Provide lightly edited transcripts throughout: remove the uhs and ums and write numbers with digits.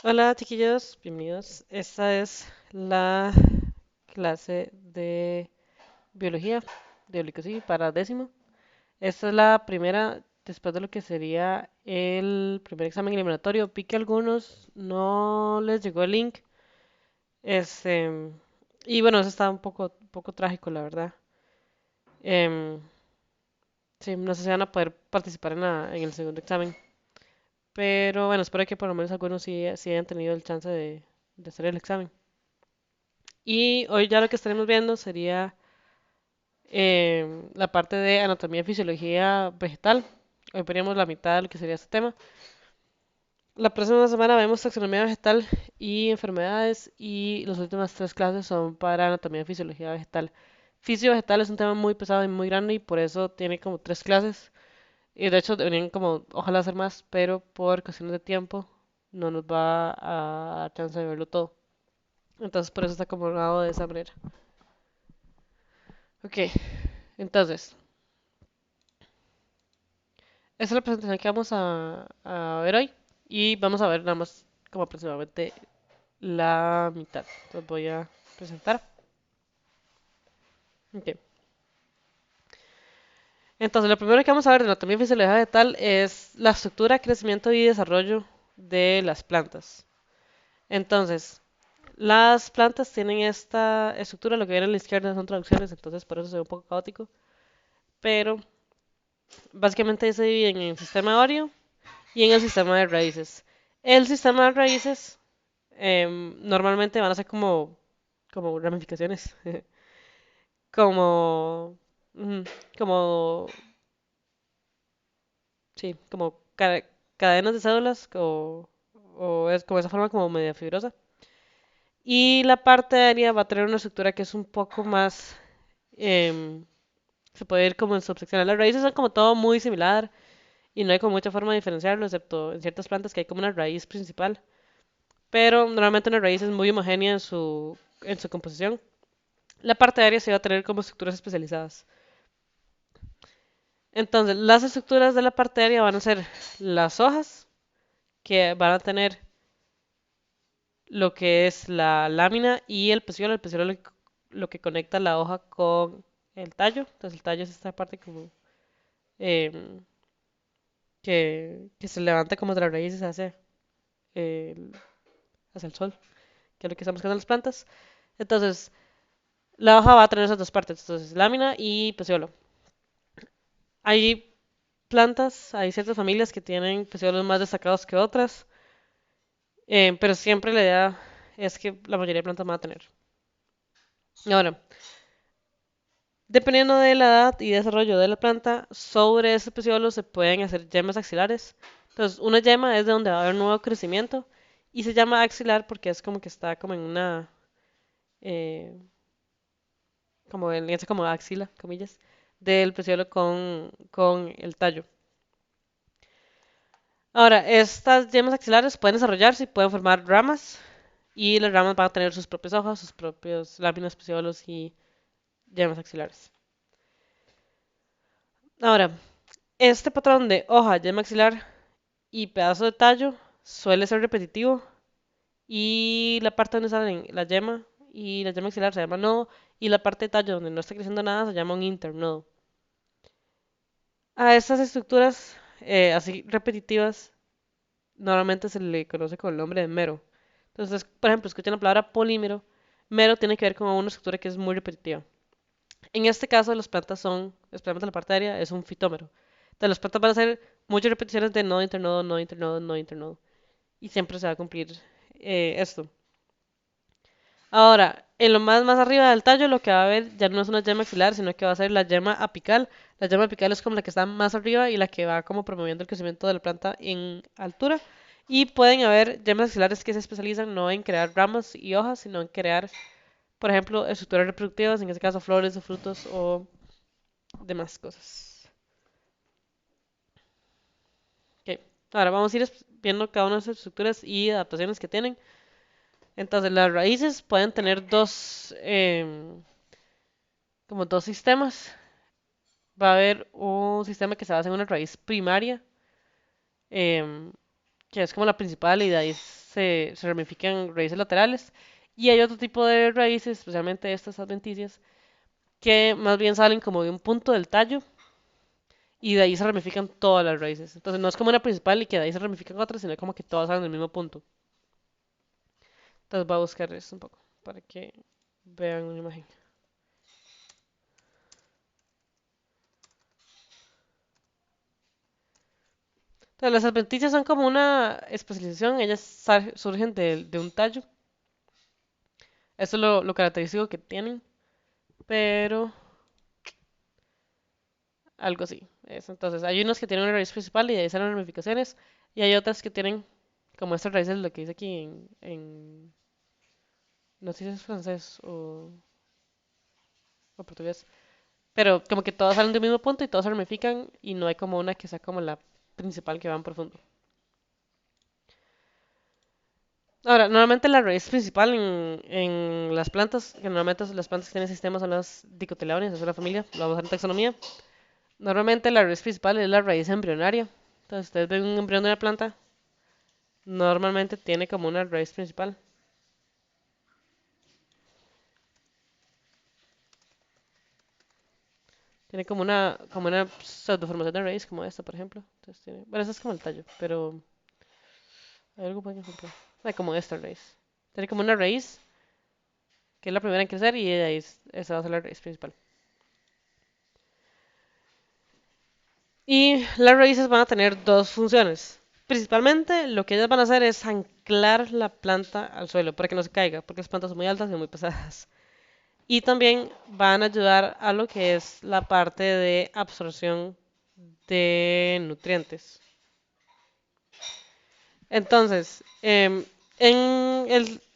Hola chiquillos, bienvenidos. Esta es la clase de biología, sí, para décimo. Esta es la primera después de lo que sería el primer examen eliminatorio. Vi que a algunos no les llegó el link. Este, y bueno, eso está un poco trágico, la verdad. Em, sí, no sé si van a poder participar en el segundo examen. Pero bueno, espero que por lo menos algunos sí hayan tenido el chance de hacer el examen. Y hoy ya lo que estaremos viendo sería la parte de anatomía y fisiología vegetal. Hoy veríamos la mitad de lo que sería este tema. La próxima semana vemos taxonomía vegetal y enfermedades y las últimas tres clases son para anatomía y fisiología vegetal. Fisio vegetal es un tema muy pesado y muy grande y por eso tiene como tres clases. Y de hecho deberían como, ojalá hacer más, pero por cuestiones de tiempo no nos va a dar chance de verlo todo. Entonces por eso está acomodado de esa manera. Ok, entonces, esa es la presentación que vamos a ver hoy y vamos a ver nada más como aproximadamente la mitad. Entonces voy a presentar. Ok. Entonces, lo primero que vamos a ver de anatomía y fisiología vegetal es la estructura, crecimiento y desarrollo de las plantas. Entonces, las plantas tienen esta estructura, lo que viene a la izquierda son traducciones, entonces por eso se ve un poco caótico, pero básicamente se dividen en el sistema orio y en el sistema de raíces. El sistema de raíces normalmente van a ser como ramificaciones, como, ujú, como, sí, como cadenas de células o es como esa forma como media fibrosa. Y la parte aérea va a tener una estructura que es un poco más, em, se puede ir como en subseccional. Las raíces son como todo muy similar y no hay como mucha forma de diferenciarlo, excepto en ciertas plantas que hay como una raíz principal. Pero normalmente una raíz es muy homogénea en su composición. La parte aérea se va a tener como estructuras especializadas. Entonces, las estructuras de la parte aérea van a ser las hojas, que van a tener lo que es la lámina y el pecíolo. El pecíolo es lo que conecta la hoja con el tallo. Entonces, el tallo es esta parte como em, que se levanta como de las raíces el, hacia el sol, que es lo que están buscando las plantas. Entonces, la hoja va a tener esas dos partes, entonces lámina y pecíolo. Hay plantas, hay ciertas familias que tienen pecíolos más destacados que otras, pero siempre la idea es que la mayoría de plantas van a tener. Ahora, dependiendo de la edad y desarrollo de la planta, sobre ese pecíolo se pueden hacer yemas axilares. Entonces, una yema es de donde va a haber nuevo crecimiento y se llama axilar porque es como que está como en una, eh, como en esa como axila, comillas, del pecíolo con el tallo. Ahora, estas yemas axilares pueden desarrollarse y pueden formar ramas y las ramas van a tener sus propias hojas, sus propios láminas, pecíolos y yemas axilares. Ahora, este patrón de hoja, yema axilar y pedazo de tallo suele ser repetitivo y la parte donde salen la yema y la yema axilar se llama nodo y la parte de tallo donde no está creciendo nada se llama un internodo. A estas estructuras así repetitivas normalmente se le conoce con el nombre de mero. Entonces, por ejemplo, escuchan la palabra polímero. Mero tiene que ver con una estructura que es muy repetitiva. En este caso, las plantas son, especialmente la parte aérea, es un fitómero. Entonces, las plantas van a hacer muchas repeticiones de nodo, internodo, nodo, internodo, nodo, internodo. Y siempre se va a cumplir esto. Ahora, en lo más arriba del tallo, lo que va a haber ya no es una yema axilar, sino que va a ser la yema apical. La yema apical es como la que está más arriba y la que va como promoviendo el crecimiento de la planta en altura. Y pueden haber yemas axilares que se especializan no en crear ramas y hojas, sino en crear, por ejemplo, estructuras reproductivas, en este caso flores o frutos o demás cosas. Ok, ahora vamos a ir viendo cada una de las estructuras y adaptaciones que tienen. Entonces, las raíces pueden tener como dos sistemas. Va a haber un sistema que se basa en una raíz primaria, em, que es como la principal y de ahí se ramifican raíces laterales. Y hay otro tipo de raíces, especialmente estas adventicias, que más bien salen como de un punto del tallo y de ahí se ramifican todas las raíces. Entonces no es como una principal y que de ahí se ramifican otras, sino como que todas salen del mismo punto. Entonces voy a buscar esto un poco para que vean una imagen. Entonces las adventicias son como una especialización, ellas surgen de un tallo. Eso es lo característico que tienen, pero algo así. Entonces hay unos que tienen una raíz principal y de ahí salen ramificaciones, y hay otras que tienen como estas raíces, lo que dice aquí no sé si es francés o portugués, pero como que todas salen del mismo punto y todas se ramifican y no hay como una que sea como la principal que va en profundo. Ahora, normalmente la raíz principal en las plantas, que normalmente las plantas que tienen sistemas son las dicotiledóneas, es una familia, lo vamos a ver en taxonomía. Normalmente la raíz principal es la raíz embrionaria. Entonces, ustedes ven un embrión de una planta, normalmente tiene como una raíz principal. Tiene como una pseudoformación de raíz, como esta, por ejemplo. Entonces tiene, bueno, esta es como el tallo, pero hay algo pueden ejemplo. Hay como esta raíz. Tiene como una raíz, que es la primera en crecer, y de ahí esa va a ser la raíz principal. Y las raíces van a tener dos funciones. Principalmente lo que ellas van a hacer es anclar la planta al suelo para que no se caiga, porque las plantas son muy altas y muy pesadas. Y también van a ayudar a lo que es la parte de absorción de nutrientes. Entonces,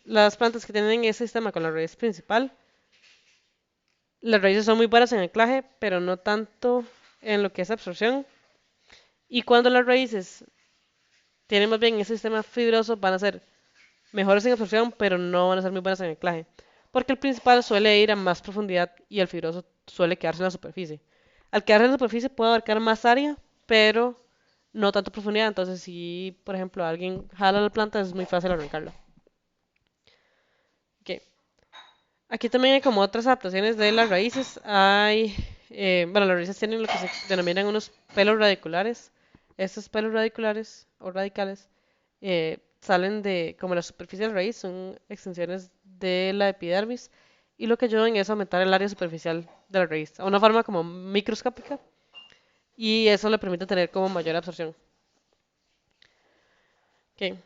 las plantas que tienen ese sistema con la raíz principal, las raíces son muy buenas en anclaje, pero no tanto en lo que es absorción. Y cuando las raíces tienen más bien ese sistema fibroso, van a ser mejores en absorción, pero no van a ser muy buenas en anclaje. Porque el principal suele ir a más profundidad y el fibroso suele quedarse en la superficie. Al quedarse en la superficie puede abarcar más área, pero no tanto profundidad. Entonces, si por ejemplo alguien jala la planta, es muy fácil arrancarla. Ok. Aquí también hay como otras adaptaciones de las raíces. Bueno, las raíces tienen lo que se denominan unos pelos radiculares. Estos pelos radiculares o radicales salen de como la superficie de la raíz, son extensiones de la epidermis y lo que ayudan es a aumentar el área superficial de la raíz a una forma como microscópica y eso le permite tener como mayor absorción. Okay.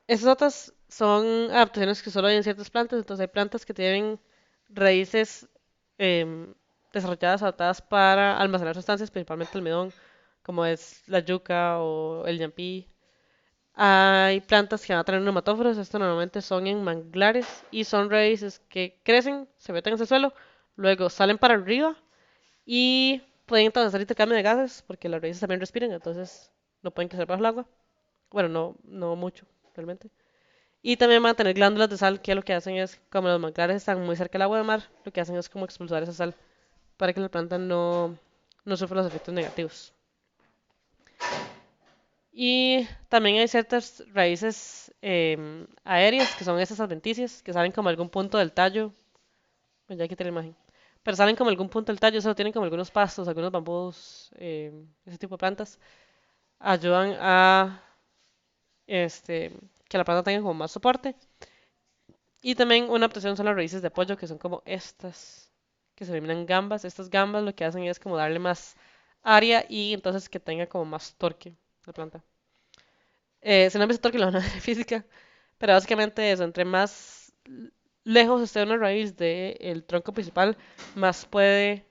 Estas otras son adaptaciones que solo hay en ciertas plantas, entonces hay plantas que tienen raíces em, desarrolladas, adaptadas para almacenar sustancias, principalmente almidón, como es la yuca o el ñampí. Hay plantas que van a tener nematóforos, esto normalmente son en manglares y son raíces que crecen, se meten en ese suelo, luego salen para arriba y pueden entonces hacer intercambio de gases, porque las raíces también respiran, entonces no pueden crecer bajo el agua. Bueno, no mucho, realmente. Y también van a tener glándulas de sal, que lo que hacen es, como los manglares están muy cerca del agua de mar, lo que hacen es como expulsar esa sal para que la planta no sufra los efectos negativos. Y también hay ciertas raíces aéreas, que son esas adventicias, que salen como algún punto del tallo. Pues ya quité la imagen. Pero salen como algún punto del tallo, solo tienen como algunos pastos, algunos bambús, ese tipo de plantas. Ayudan a que la planta tenga como más soporte. Y también una adaptación son las raíces de apoyo, que son como estas, que se denominan gambas. Estas gambas lo que hacen es como darle más área y entonces que tenga como más torque la planta. Si no me torque la de física, pero básicamente eso, entre más lejos esté una raíz del tronco principal, más puede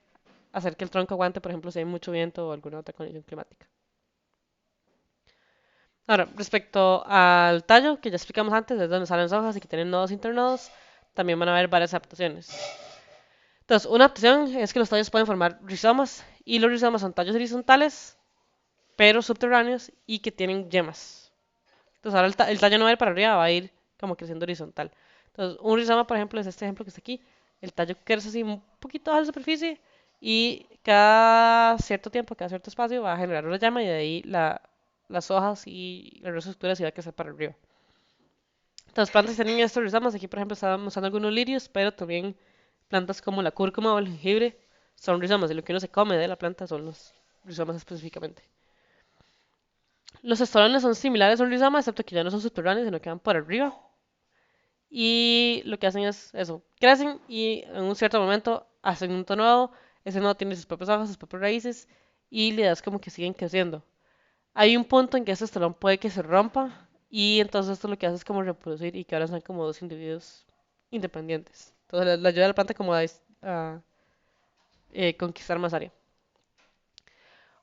hacer que el tronco aguante, por ejemplo, si hay mucho viento o alguna otra condición climática. Ahora, respecto al tallo, que ya explicamos antes, es donde salen las hojas y que tienen nodos internodos, también van a haber varias adaptaciones. Entonces, una adaptación es que los tallos pueden formar rizomas, y los rizomas son tallos horizontales, pero subterráneos y que tienen yemas. Entonces, ahora el tallo no va a ir para arriba, va a ir como creciendo horizontal. Entonces, un rizoma, por ejemplo, es este ejemplo que está aquí. El tallo crece así un poquito a la superficie y cada cierto tiempo, cada cierto espacio va a generar una llama y de ahí las hojas y la estructura se va a crecer para arriba. Las plantas tienen estos rizomas. Aquí, por ejemplo, estábamos usando algunos lirios, pero también plantas como la cúrcuma o el jengibre son rizomas. Y lo que uno se come de la planta son los rizomas específicamente. Los estolones son similares a un rizoma, excepto que ya no son subterráneos, sino que van por arriba. Y lo que hacen es eso, crecen y en un cierto momento hacen un tono nuevo. Ese nodo tiene sus propias hojas, sus propias raíces y le das como que siguen creciendo. Hay un punto en que ese estalón puede que se rompa y entonces esto lo que hace es como reproducir y que ahora sean como dos individuos independientes. Entonces le ayuda a la planta como a conquistar más área.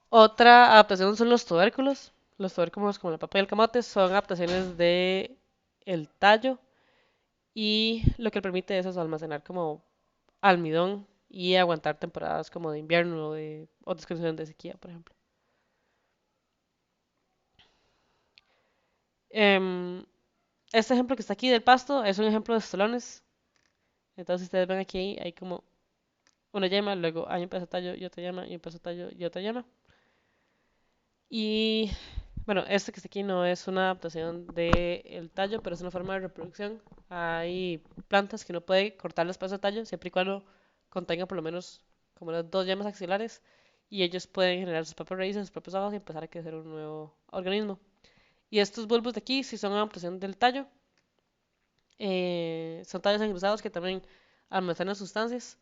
Otra adaptación son los tubérculos. Los tubérculos como la papa y el camote son adaptaciones de el tallo y lo que permite eso es almacenar como almidón y aguantar temporadas como de invierno o de otras condiciones de sequía, por ejemplo. Em, este ejemplo que está aquí del pasto es un ejemplo de estolones. Entonces ustedes ven aquí, hay como una yema, luego hay un pedazo de tallo y otra yema, y un pedazo de tallo y otra yema. Y bueno, este que está aquí no es una adaptación del tallo, pero es una forma de reproducción. Hay plantas que no puede cortar los pedazos de tallo siempre y cuando contengan por lo menos como las dos yemas axilares y ellos pueden generar sus propias raíces, sus propios hojas y empezar a crecer un nuevo organismo. Y estos bulbos de aquí, si son adaptación del tallo, son tallos engrosados que también almacenan sustancias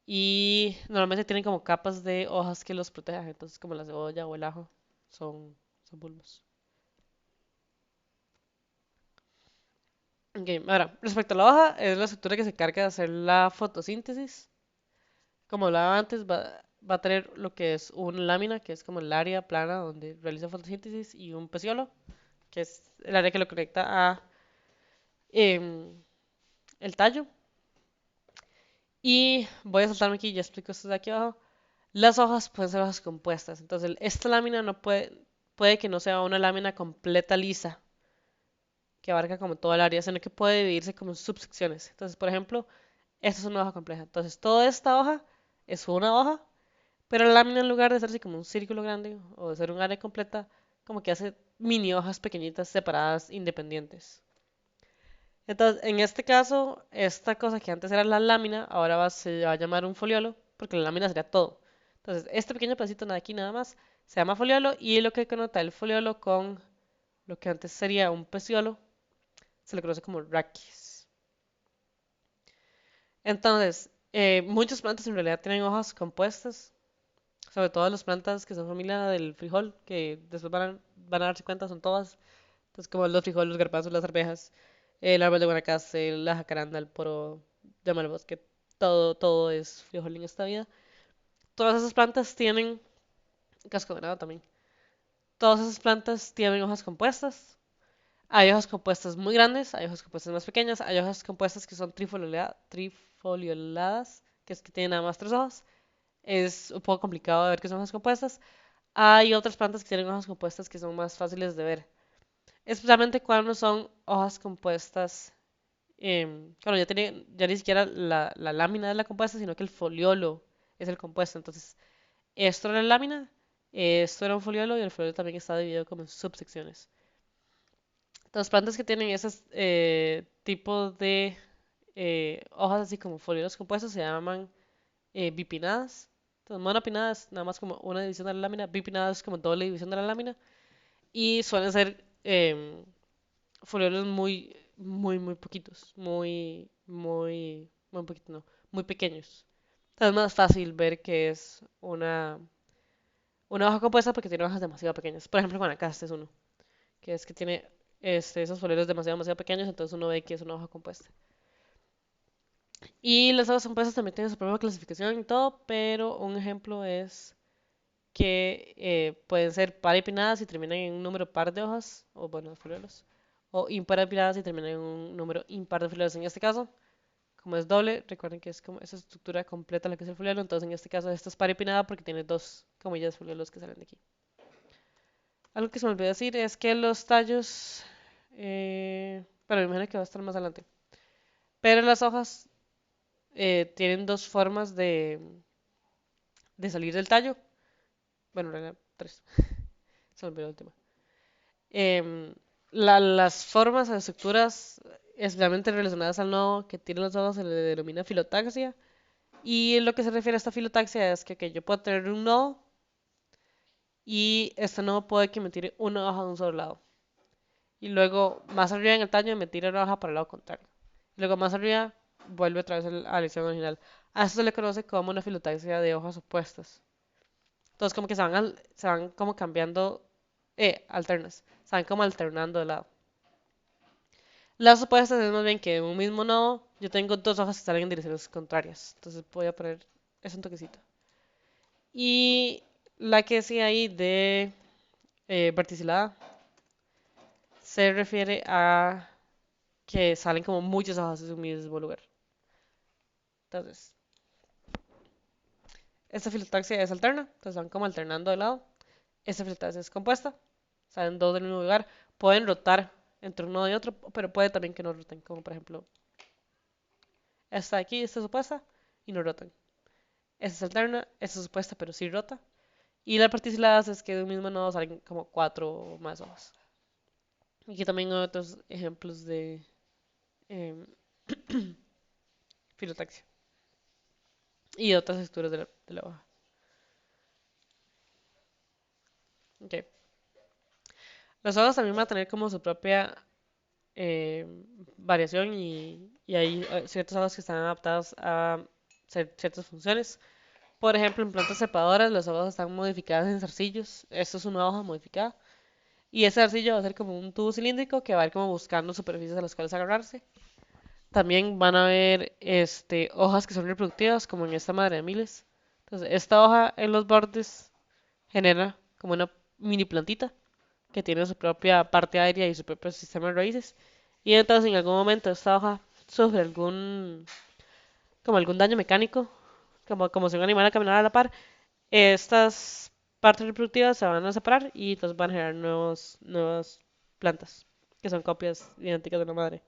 y normalmente tienen como capas de hojas que los protejan, entonces como la cebolla o el ajo son bulbos. Ok, ahora, respecto a la hoja, es la estructura que se encarga de hacer la fotosíntesis. Como hablaba antes, va a tener lo que es una lámina, que es como el área plana donde realiza fotosíntesis, y un peciolo, que es el área que lo conecta a em, el tallo. Y voy a saltarme aquí, ya explico esto de aquí abajo. Las hojas pueden ser hojas compuestas, entonces esta lámina no puede que no sea una lámina completa lisa, que abarca como toda el área, sino que puede dividirse como en subsecciones. Entonces, por ejemplo, esta es una hoja compleja. Entonces, toda esta hoja es una hoja, pero la lámina en lugar de ser así como un círculo grande o de ser un área completa, como que hace mini hojas pequeñitas separadas, independientes. Entonces, en este caso, esta cosa que antes era la lámina, ahora se va a llamar un foliolo, porque la lámina sería todo. Entonces, este pequeño pedacito de aquí nada más se llama foliolo y lo que conota el foliolo con lo que antes sería un peciolo se le conoce como raquis. Entonces, muchas plantas en realidad tienen hojas compuestas, sobre todo las plantas que son familia del frijol, que después van a darse cuenta son todas. Entonces, como los frijoles, los garbanzos, las arvejas, el árbol de Guanacaste, la jacaranda, el poro, llama al bosque, todo es frijol en esta vida. Todas esas plantas tienen, casco de venado también, todas esas plantas tienen hojas compuestas. Hay hojas compuestas muy grandes, hay hojas compuestas más pequeñas, hay hojas compuestas que son trifolioladas, que es que tienen nada más tres hojas. Es un poco complicado de ver que son hojas compuestas. Hay otras plantas que tienen hojas compuestas que son más fáciles de ver. Especialmente cuando son hojas compuestas, claro, ya ni siquiera la lámina es la compuesta, sino que el foliolo es el compuesto. Entonces, esto era la lámina, esto era un foliolo y el foliolo también está dividido como en subsecciones. Las plantas que tienen esos tipos de hojas así como foliolos compuestos se llaman bipinadas. Entonces, monopinadas, nada más como una división de la lámina. Bipinadas es como doble división de la lámina. Y suelen ser foliolos muy poquitos. Muy poquitos, no. Muy pequeños. Entonces es más fácil ver que es una hoja compuesta porque tiene hojas demasiado pequeñas. Por ejemplo, Guanacaste es uno, que es que tiene esos foliolos demasiado pequeños, entonces uno ve que es una hoja compuesta. Y las hojas compuestas también tienen su propia clasificación y todo, pero un ejemplo es que pueden ser par y terminan en un número par de hojas, o bueno, de foliolos, o impar y terminan en un número impar de foliolos. En este caso, como es doble, recuerden que es como esa estructura completa la que es el foliolo, entonces en este caso esta es par porque tiene dos comillas de foliolos que salen de aquí. Algo que se me olvidó decir es que los tallos, pero me imagino que va a estar más adelante, pero las hojas tienen dos formas de salir del tallo. Bueno, en realidad tres. Se me olvidó el tema. Em, las formas o estructuras especialmente relacionadas al nodo que tiene los nodos se le denomina filotaxia. Y lo que se refiere a esta filotaxia es que ok, yo puedo tener un nodo y este nodo puede que me tire una hoja de un solo lado. Y luego más arriba en el tallo me tira una hoja para el lado contrario. Y luego más arriba vuelve otra vez a la lección original. A eso se le conoce como una filotaxia de hojas opuestas. Entonces como que se van como cambiando, alternas, se van como alternando de lado. Las opuestas es más bien que en un mismo nodo yo tengo dos hojas que salen en direcciones contrarias. Entonces voy a poner eso un toquecito. Y la que decía ahí de verticilada se refiere a que salen como muchas hojas en un mismo lugar. Entonces, esta filotaxia es alterna, entonces van como alternando de lado. Esta filotaxia es compuesta, salen dos del mismo lugar. Pueden rotar entre uno y otro, pero puede también que no roten, como por ejemplo esta de aquí, esta es opuesta y no rotan. Esta es alterna, esta es opuesta, pero sí rota. Y la particilada es que de un mismo nodo salen como cuatro o más hojas. Y aquí también hay otros ejemplos de em, filotaxia y otras estructuras de la hoja. Okay. Las hojas también van a tener como su propia eh, variación y hay ciertas hojas que están adaptadas a ciertas funciones. Por ejemplo, en plantas trepadoras las hojas están modificadas en zarcillos. Esto es una hoja modificada. Y ese zarcillo va a ser como un tubo cilíndrico que va a ir como buscando superficies a las cuales agarrarse. También van a haber hojas que son reproductivas, como en esta madre de miles. Entonces, esta hoja en los bordes genera como una mini plantita que tiene su propia parte aérea y su propio sistema de raíces. Y entonces en algún momento esta hoja sufre como algún daño mecánico, como si un animal caminara a la par, estas partes reproductivas se van a separar y entonces van a generar nuevas plantas, que son copias idénticas de la madre.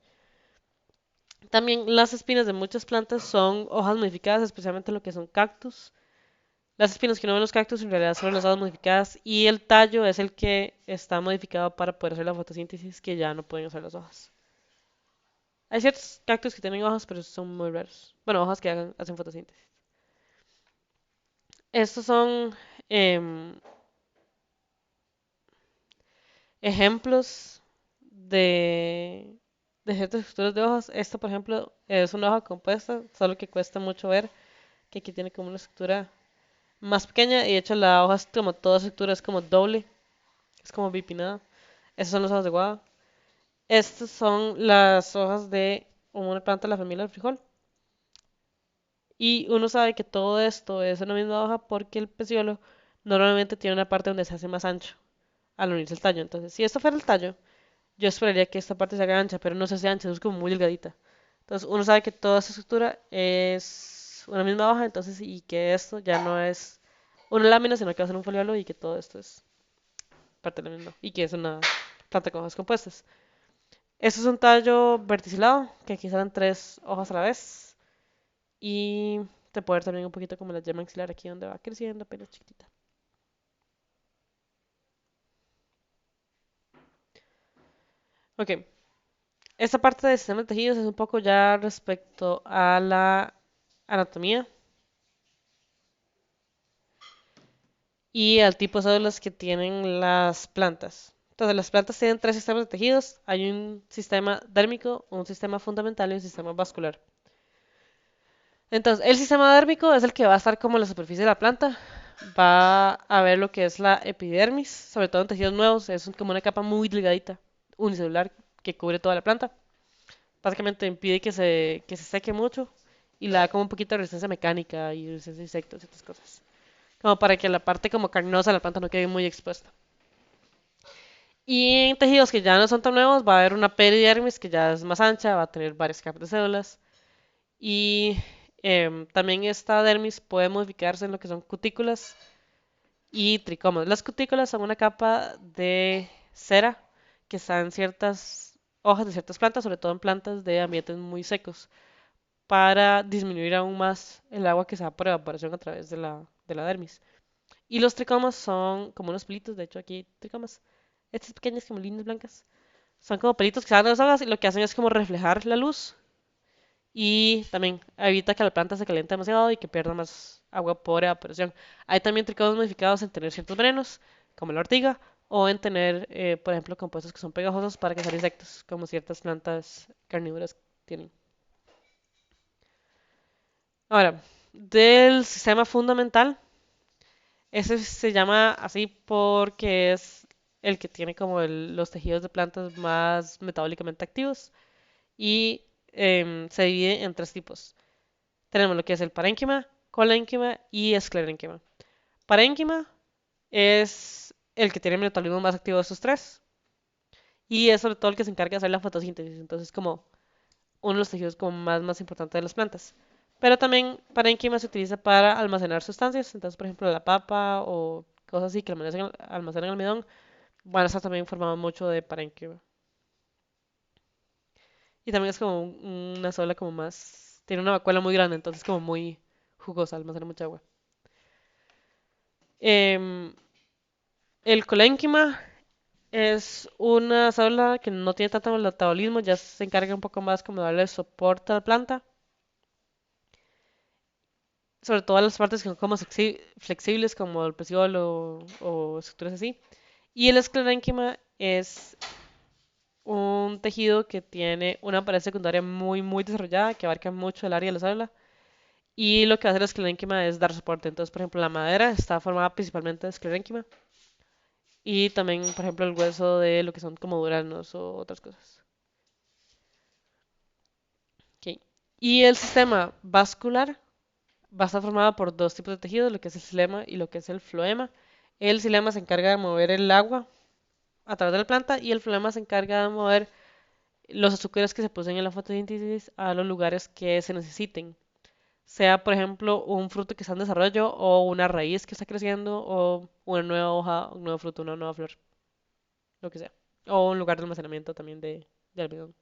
También las espinas de muchas plantas son hojas modificadas, especialmente lo que son cactus. Las espinas que no ven los cactus en realidad son las hojas modificadas y el tallo es el que está modificado para poder hacer la fotosíntesis que ya no pueden hacer las hojas. Hay ciertos cactus que tienen hojas, pero son muy raros. Bueno, hojas que hacen fotosíntesis. Estos son em, ejemplos de, de ciertas estructuras de hojas. Esta, por ejemplo, es una hoja compuesta, solo que cuesta mucho ver que aquí tiene como una estructura más pequeña y de hecho la hoja es como toda estructura, es como doble, es como bipinada. Esas son las hojas de guava. Estas son las hojas de una planta de la familia del frijol. Y uno sabe que todo esto es una misma hoja porque el peciolo normalmente tiene una parte donde se hace más ancho al unirse el tallo. Entonces, si esto fuera el tallo, yo esperaría que esta parte se haga ancha, pero no se hace ancha, es como muy delgadita. Entonces, uno sabe que toda esta estructura es una misma hoja, entonces, y que esto ya no es una lámina, sino que va a ser un foliolo y que todo esto es parte de la misma, y que es una planta con hojas compuestas. Esto es un tallo verticilado, que aquí salen tres hojas a la vez. Y te puede ver también un poquito como la yema axilar aquí donde va creciendo apenas chiquitita. Ok, esta parte del sistema de tejidos es un poco ya respecto a la anatomía y al tipo de células que tienen las plantas. Entonces, las plantas tienen tres sistemas de tejidos. Hay un sistema dérmico, un sistema fundamental y un sistema vascular. Entonces, el sistema dérmico es el que va a estar como en la superficie de la planta. Va a ver lo que es la epidermis, sobre todo en tejidos nuevos. Es como una capa muy delgadita, unicelular, que cubre toda la planta. Básicamente impide que se seque mucho y le da como un poquito de resistencia mecánica y resistencia a insectos y otras cosas. Como para que la parte como carnosa de la planta no quede muy expuesta. Y en tejidos que ya no son tan nuevos va a haber una peridermis que ya es más ancha, va a tener varias capas de células. Y también esta dermis puede modificarse en lo que son cutículas y tricomas. Las cutículas son una capa de cera que está en ciertas hojas de ciertas plantas, sobre todo en plantas de ambientes muy secos, para disminuir aún más el agua que se va por evaporación a través de la dermis. Y los tricomas son como unos pelitos, de hecho aquí tricomas, Estas pequeñas como líneas blancas. Son como pelitos que salen de las hojas y lo que hacen es como reflejar la luz y también evita que la planta se caliente demasiado y que pierda más agua por evaporación. Hay también tricomas modificados en tener ciertos venenos, como la ortiga, o en tener, por ejemplo, compuestos que son pegajosos para cazar insectos, como ciertas plantas carnívoras tienen. Ahora, del sistema fundamental, ese se llama así porque es el que tiene como los tejidos de plantas más metabólicamente activos y se divide en tres tipos. Tenemos lo que es el parénquima, colénquima y esclerénquima. Parénquima es el que tiene el metabolismo más activo de estos tres y es sobre todo el que se encarga de hacer la fotosíntesis. Entonces, como uno de los tejidos como más importantes de las plantas. Pero también parénquima se utiliza para almacenar sustancias. Entonces, por ejemplo, la papa o cosas así que almacenan almidón van a estar también formadas mucho de parénquima. Y también es como una sola como más... Tiene una vacuola muy grande, entonces como muy jugosa, almacena mucha agua. Em, el colénquima es una célula que no tiene tanto metabolismo, ya se encarga un poco más como de darle soporte a la planta, sobre todo las partes que son como flexibles, como el peciolo o estructuras así. Y el esclerénquima es un tejido que tiene una pared secundaria muy desarrollada, que abarca mucho el área de la célula. Y lo que hace el esclerénquima es dar soporte. Entonces, por ejemplo, la madera está formada principalmente de esclerénquima. Y también, por ejemplo, el hueso de lo que son como duranos o otras cosas. Ok. Y el sistema vascular va a estar formado por dos tipos de tejidos, lo que es el xilema y lo que es el floema. El xilema se encarga de mover el agua a través de la planta y el floema se encarga de mover los azúcares que se producen en la fotosíntesis a los lugares que se necesiten. Sea, por ejemplo, un fruto que está en desarrollo o una raíz que está creciendo o una nueva hoja, un nuevo fruto, una nueva flor, lo que sea. O un lugar de almacenamiento también de almidón.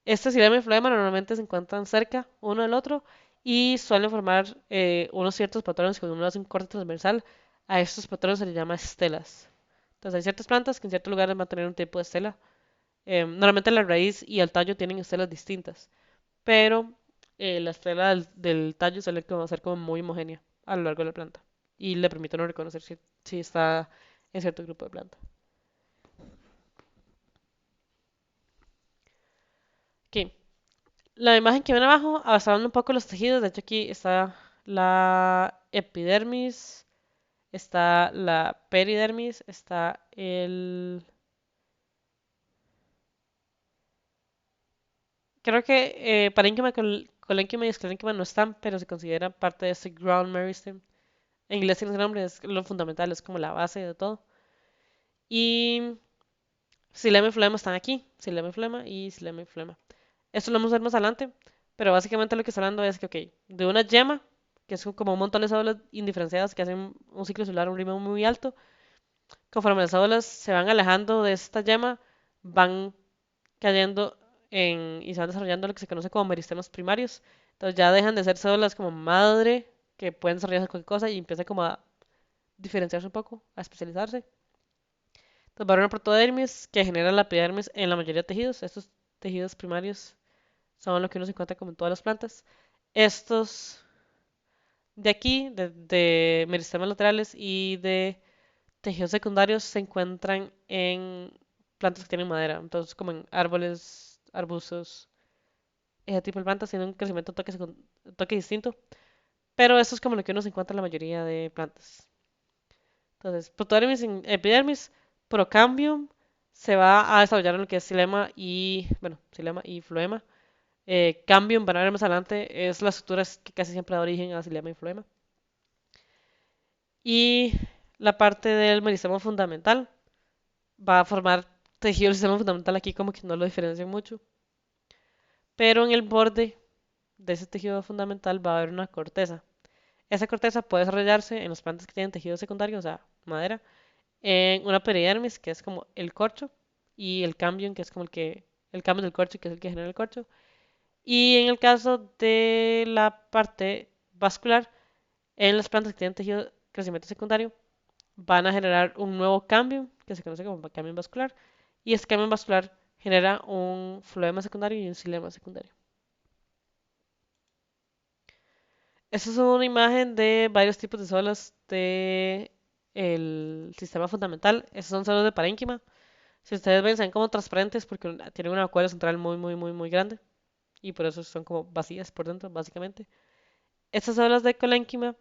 Este xilema y floema normalmente se encuentran cerca uno del otro y suelen formar unos ciertos patrones cuando uno hace un corte transversal. A estos patrones se les llama estelas. Entonces hay ciertas plantas que en ciertos lugares van a tener un tipo de estela. Normalmente la raíz y el tallo tienen estelas distintas, pero la estela del tallo suele como ser como muy homogénea a lo largo de la planta y le permite no reconocer si está en cierto grupo de planta. Ok, la imagen que ven abajo, avanzando un poco los tejidos, de hecho aquí está la epidermis, está la peridermis, está el... Creo que parénquima, colénquima y esclerénquima no están, pero se considera parte de este ground meristem. En inglés tiene ese nombre, es lo fundamental, es como la base de todo. Y xilema y flema están aquí, xilema y flema y xilema y flema. Esto lo vamos a ver más adelante, pero básicamente lo que está hablando es que, ok, de una yema, que es como un montón de células indiferenciadas que hacen un ciclo celular a un ritmo muy alto, conforme las células se van alejando de esta yema, van cayendo y se van desarrollando lo que se conoce como meristemas primarios. Entonces ya dejan de ser células como madre, que pueden desarrollarse cualquier cosa y empiezan como a diferenciarse un poco, a especializarse. Entonces va a haber una protodermis que genera la epidermis en la mayoría de tejidos. Estos tejidos primarios son los que uno se encuentra como en todas las plantas. Estos de aquí, de meristemas laterales y de tejidos secundarios, se encuentran en plantas que tienen madera. Entonces, como en árboles, arbustos, ese tipo de plantas tienen un crecimiento toque distinto. Pero eso es como lo que uno se encuentra en la mayoría de plantas. Entonces, protodermis y epidermis, procambium, se va a desarrollar en lo que es xilema y floema. Cambium, van a ver más adelante, es la estructura que casi siempre da origen a xilema y floema. Y la parte del meristema fundamental va a formar tejido del sistema fundamental aquí como que no lo diferencian mucho. Pero en el borde de ese tejido fundamental va a haber una corteza. Esa corteza puede desarrollarse en las plantas que tienen tejido secundario, o sea, madera, en una peridermis, que es como el corcho, y el cambium, que es como el cambio del corcho, que es el que genera el corcho. Y en el caso de la parte vascular, en las plantas que tienen tejido crecimiento secundario, van a generar un nuevo cambio que se conoce como cambio vascular y este cambio vascular genera un floema secundario y un xilema secundario. Esta es una imagen de varios tipos de células de el sistema fundamental. Estas son células de parénquima. Si ustedes ven, se ven como transparentes porque tienen una vacuola central muy grande y por eso son como vacías por dentro, básicamente. Estas células de colénquima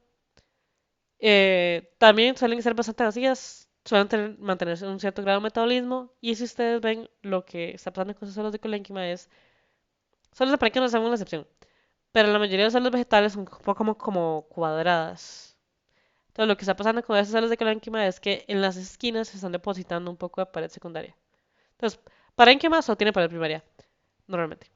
también suelen ser bastante vacías, suelen mantenerse en un cierto grado de metabolismo y si ustedes ven lo que está pasando con esas células de colénquima es, células de parénquima no son una excepción, pero la mayoría de las células vegetales son un poco como cuadradas. Entonces lo que está pasando con esas células de colénquima es que en las esquinas se están depositando un poco de pared secundaria. Entonces, parénquima solo tiene pared primaria, normalmente.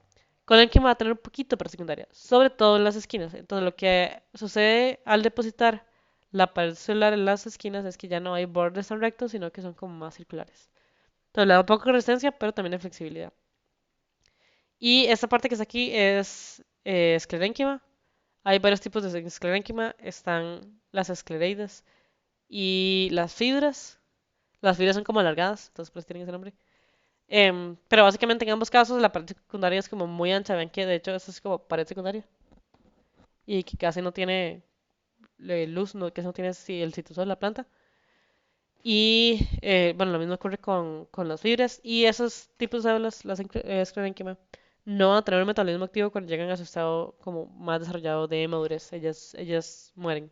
Colénquima va a tener un poquito de pared secundaria, sobre todo en las esquinas. Entonces lo que sucede al depositar la pared celular en las esquinas es que ya no hay bordes tan rectos, sino que son como más circulares. Entonces le da un poco de resistencia, pero también de flexibilidad. Y esta parte que está aquí es esclerénquima. Hay varios tipos de esclerénquima. Están las esclereides y las fibras. Las fibras son como alargadas, entonces pues tienen ese nombre. Pero básicamente en ambos casos la pared secundaria es como muy ancha. Ven que de hecho esto es como pared secundaria. Y que casi no tiene luz, no, que no tiene el citosol de la planta. Y bueno, lo mismo ocurre con las fibras. Y esos tipos de células, las esclerénquima, no van a tener un metabolismo activo cuando llegan a su estado como más desarrollado de madurez. Ellas mueren.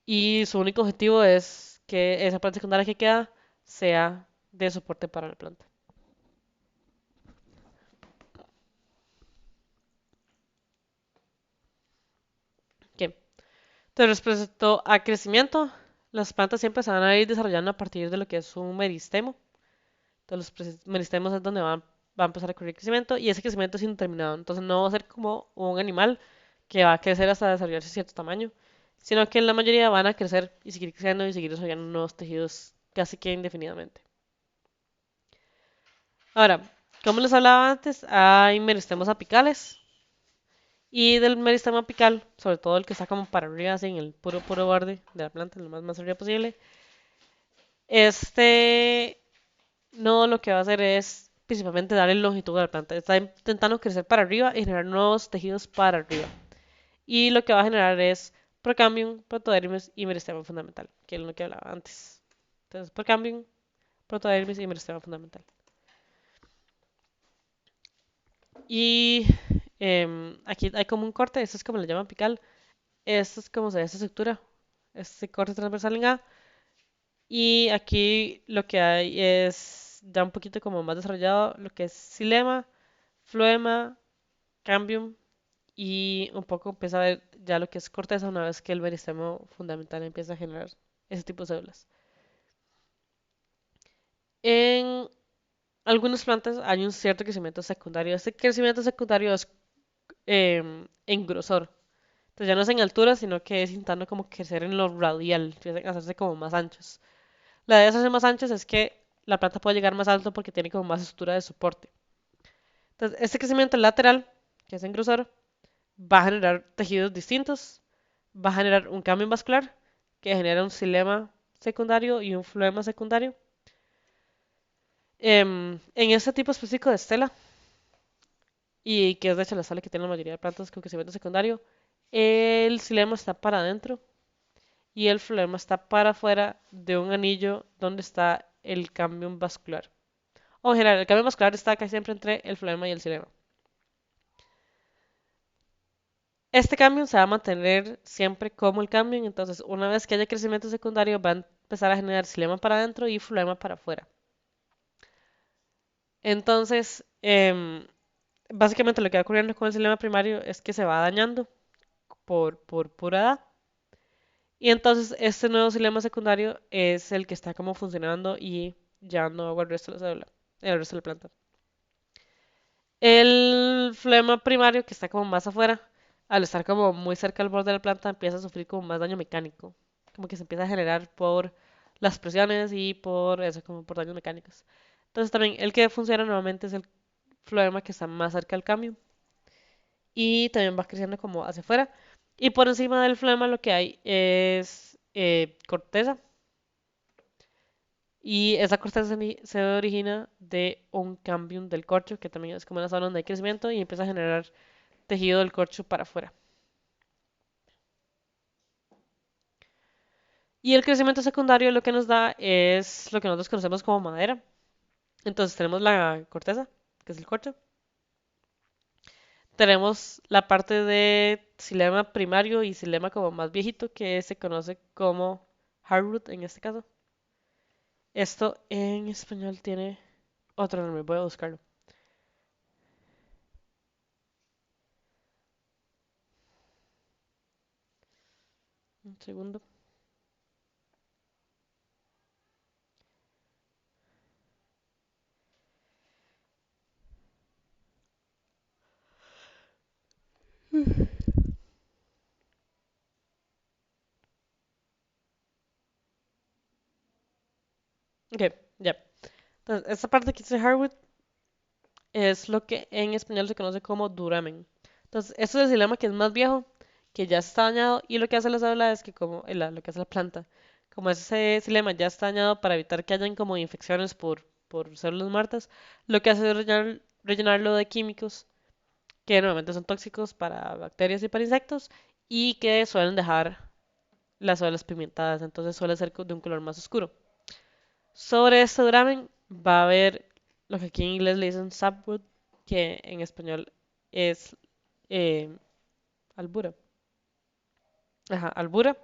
Y su único objetivo es que esa parte secundaria que queda sea de soporte para la planta. ¿Qué? Entonces, respecto a crecimiento, las plantas siempre se van a ir desarrollando a partir de lo que es un meristemo. Entonces, los meristemos es donde va a empezar a ocurrir crecimiento y ese crecimiento es indeterminado. Entonces, no va a ser como un animal que va a crecer hasta desarrollarse cierto tamaño, sino que la mayoría van a crecer y seguir creciendo y seguir desarrollando nuevos tejidos casi que indefinidamente. Ahora, como les hablaba antes, hay meristemos apicales y del meristema apical, sobre todo el que está como para arriba, así en el puro borde de la planta, lo más arriba posible, este no lo que va a hacer es principalmente darle longitud a la planta. Está intentando crecer para arriba y generar nuevos tejidos para arriba. Y lo que va a generar es procambium, protodermis y meristema fundamental, que es lo que hablaba antes. Entonces, procambium, protodermis y meristema fundamental. Y aquí hay como un corte, esto es como le llaman apical. Esto es como se ve esta estructura. Este corte transversal en A. Y aquí lo que hay es ya un poquito como más desarrollado lo que es xilema, floema, cambium y un poco empieza a ver ya lo que es corteza una vez que el meristemo fundamental empieza a generar ese tipo de células. En algunas plantas hay un cierto crecimiento secundario. Este crecimiento secundario es en grosor. Entonces ya no es en altura, sino que es intentando como crecer en lo radial, hacerse como más anchos. La idea de hacerse más anchos es que la planta puede llegar más alto porque tiene como más estructura de soporte. Entonces, este crecimiento lateral, que es en grosor, va a generar tejidos distintos, va a generar un cambio vascular que genera un xilema secundario y un floema secundario. En este tipo específico de estela, y que es de hecho la estela que tiene la mayoría de plantas con crecimiento secundario, el xilema está para adentro y el floema está para afuera de un anillo donde está el cambio vascular. O en general, el cambio vascular está casi siempre entre el floema y el xilema. Este cambio se va a mantener siempre como el cambio, entonces una vez que haya crecimiento secundario va a empezar a generar xilema para adentro y floema para afuera. Entonces, básicamente lo que va ocurriendo con el xilema primario es que se va dañando por pura edad. Y entonces este nuevo xilema secundario es el que está como funcionando y llevando agua al resto de la célula, el resto de la planta. El flema primario, que está como más afuera, al estar como muy cerca del borde de la planta, empieza a sufrir como más daño mecánico. Como que se empieza a generar por las presiones y por eso, como por daños mecánicos. Entonces también el que funciona nuevamente es el flema que está más cerca del cambio y también va creciendo como hacia afuera. Y por encima del flema lo que hay es corteza. Y esa corteza se origina de un cambium del corcho, que también es como una zona donde hay crecimiento y empieza a generar tejido del corcho para afuera. Y el crecimiento secundario lo que nos da es lo que nosotros conocemos como madera. Entonces tenemos la corteza, que es el corcho. Tenemos la parte de xilema primario y xilema como más viejito, que se conoce como hardwood en este caso. Esto en español tiene otro nombre, voy a buscarlo. Un segundo. Ok, ya. Entonces, esta parte que dice hardwood es lo que en español se conoce como duramen. Entonces, esto es el xilema que es más viejo, que ya está dañado, y lo que hace la célula es que como lo que hace la planta, como ese xilema ya está dañado para evitar que hayan como infecciones por células muertas, lo que hace es rellenarlo de químicos que normalmente son tóxicos para bacterias y para insectos y que suelen dejar las células pigmentadas, entonces suele ser de un color más oscuro. Sobre este duramen va a haber lo que aquí en inglés le dicen sapwood, que en español es eh, albura. Ajá, albura.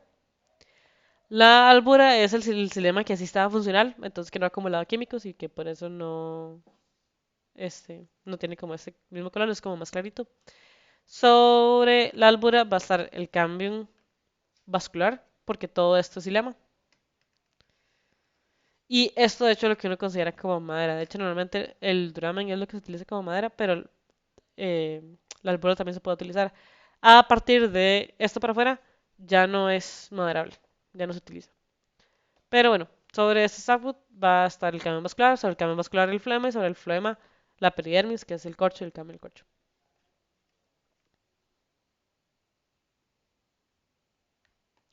La albura es el xilema que sí estaba funcional, entonces que no ha acumulado químicos y que por eso no tiene como ese mismo color, es como más clarito. Sobre la albura va a estar el cambium vascular, porque todo esto es xilema. Y esto de hecho es lo que uno considera como madera. De hecho, normalmente el duramen es lo que se utiliza como madera, pero eh, la albura también se puede utilizar. A partir de esto para afuera ya no es maderable, ya no se utiliza. Pero bueno, sobre este softwood va a estar el cambium vascular, sobre el cambium vascular el flema y sobre el flema la peridermis, que es el corcho y el cambium del corcho.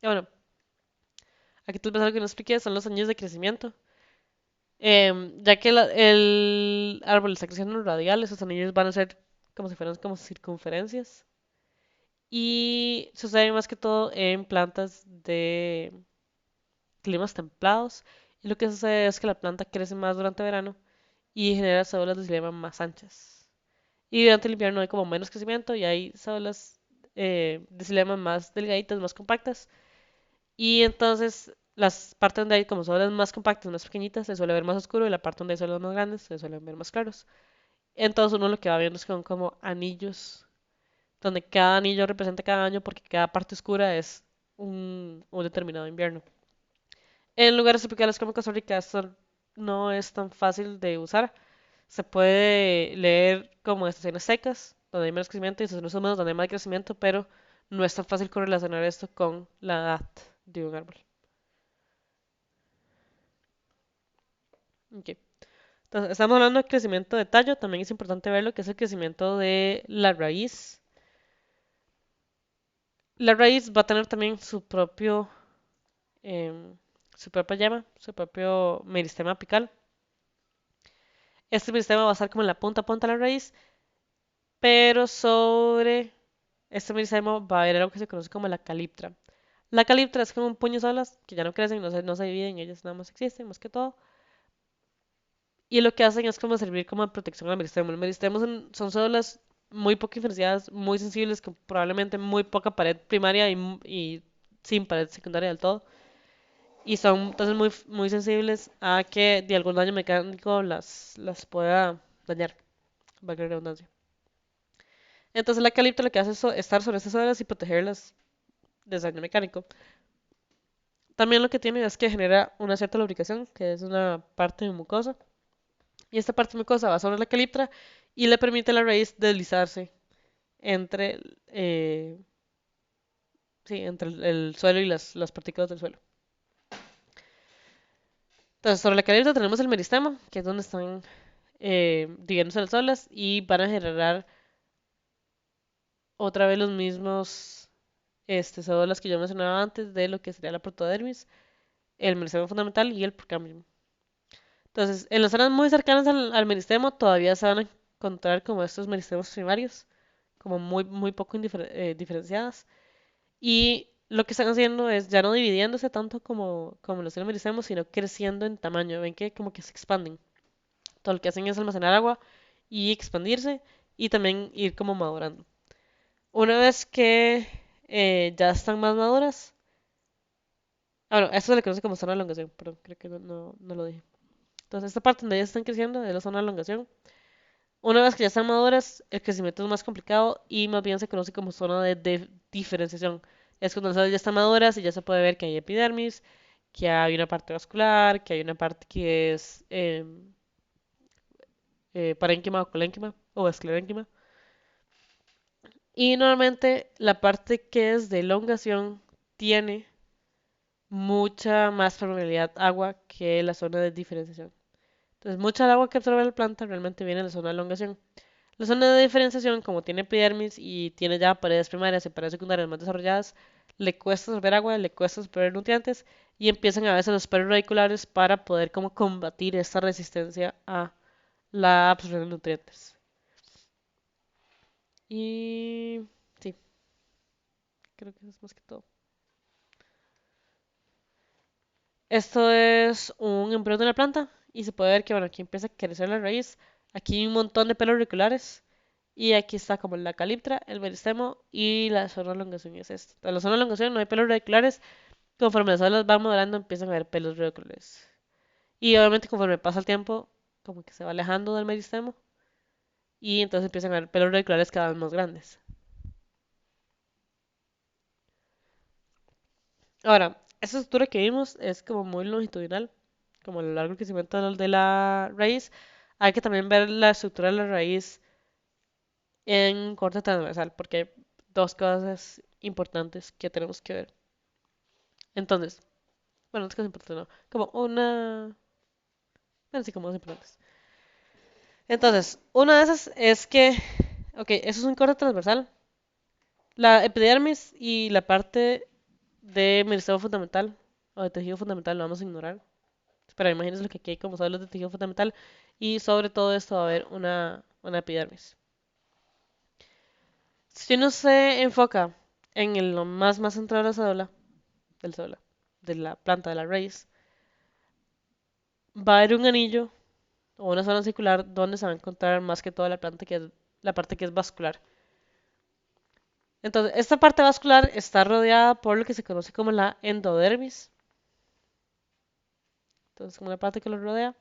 Y bueno, aquí tal vez algo que no expliqué son los años de crecimiento. Ya que el árbol está creciendo en radial, esos anillos van a ser como si fueran como circunferencias. Y sucede más que todo en plantas de climas templados. Y lo que sucede es que la planta crece más durante verano y genera células de xilema más anchas. Y durante el invierno hay como menos crecimiento y hay células de xilema más delgaditas, más compactas. Y entonces las partes donde hay como células más compactas, más pequeñitas, se suele ver más oscuro y la parte donde hay células más grandes se suelen ver más claros. Entonces uno lo que va viendo es que son como anillos, donde cada anillo representa cada año porque cada parte oscura es un determinado invierno. En lugares tropicales como Costa Rica esto no es tan fácil de usar. Se puede leer como estaciones secas, donde hay menos crecimiento, y estaciones húmedas, donde hay más crecimiento, pero no es tan fácil correlacionar esto con la edad de un árbol. Ok. Entonces, estamos hablando de crecimiento de tallo, también es importante ver lo que es el crecimiento de la raíz. La raíz va a tener también em, su propia llama, su propio meristema apical. Este meristema va a estar como en la punta de la raíz, pero sobre este meristema va a haber algo que se conoce como la caliptra. La caliptra es como un puño solas que ya no crecen, no se dividen, ellas nada más existen, más que todo. Y lo que hacen es como servir como protección al meristemo. El meristemo son células muy poco diferenciadas, muy sensibles, con probablemente muy poca pared primaria y sin pared secundaria del todo. Y son entonces muy sensibles a que de algún daño mecánico las pueda dañar, valga la redundancia. Entonces la calipto lo que hace es estar sobre estas células y protegerlas de daño mecánico. También lo que tiene es que genera una cierta lubricación, que es una parte mucosa. Y esta parte mucosa va sobre la caliptra y le permite a la raíz deslizarse entre, eh, sí, entre el suelo y las partículas del suelo. Entonces, sobre la caliptra tenemos el meristema, que es donde están dividiéndose las olas y van a generar otra vez los mismos células que yo mencionaba antes de lo que sería la protodermis, el meristema fundamental y el procambium. Entonces, en las zonas muy cercanas al meristemo todavía se van a encontrar como estos meristemos primarios, como muy poco diferenciadas. Y lo que están haciendo es ya no dividiéndose tanto como los meristemos, sino creciendo en tamaño. Ven que como que se expanden. Todo lo que hacen es almacenar agua y expandirse y también ir como madurando. Una vez que ya están más maduras, bueno, esto se le conoce como zona de elongación, pero creo que no lo dije. Entonces, esta parte donde ya están creciendo es la zona de elongación. Una vez que ya están maduras, el crecimiento es más complicado y más bien se conoce como zona de diferenciación. Es cuando las ya están maduras y ya se puede ver que hay epidermis, que hay una parte vascular, que hay una parte que es parénquima o colénquima o esclerénquima. Y normalmente la parte que es de elongación tiene mucha más permeabilidad agua que la zona de diferenciación. Entonces, mucha del agua que absorbe la planta realmente viene de la zona de elongación. La zona de diferenciación, como tiene epidermis y tiene ya paredes primarias y paredes secundarias más desarrolladas, le cuesta absorber agua, le cuesta absorber nutrientes y empiezan a veces los pelos radiculares para poder como combatir esta resistencia a la absorción de nutrientes. Y sí, creo que eso es más que todo. Esto es un embrión de una planta y se puede ver que, bueno, aquí empieza a crecer la raíz. Aquí hay un montón de pelos auriculares y aquí está como la caliptra, el meristemo y la zona de elongación es esta. En la zona de elongación no hay pelos auriculares. Conforme las olas van moderando empiezan a haber pelos auriculares. Y obviamente conforme pasa el tiempo, como que se va alejando del meristemo y entonces empiezan a haber pelos auriculares cada vez más grandes. Ahora, esta estructura que vimos es como muy longitudinal, como a lo largo del crecimiento de la raíz. Hay que también ver la estructura de la raíz en corte transversal, porque hay dos cosas importantes que tenemos que ver. Entonces, bueno, dos cosas importantes, no, como una, bueno, sí, como dos importantes. Entonces, una de esas es que, ok, eso es un corte transversal. La epidermis y la parte de meristemo fundamental o de tejido fundamental lo vamos a ignorar. Pero imagínense lo que aquí hay como células de tejido fundamental y sobre todo esto va a haber una epidermis. Si uno se enfoca en lo más central de la célula, de la planta, de la raíz, va a haber un anillo o una zona circular donde se va a encontrar más que toda la planta que es la parte que es vascular. Entonces, esta parte vascular está rodeada por lo que se conoce como la endodermis. Entonces, como una parte que lo rodea.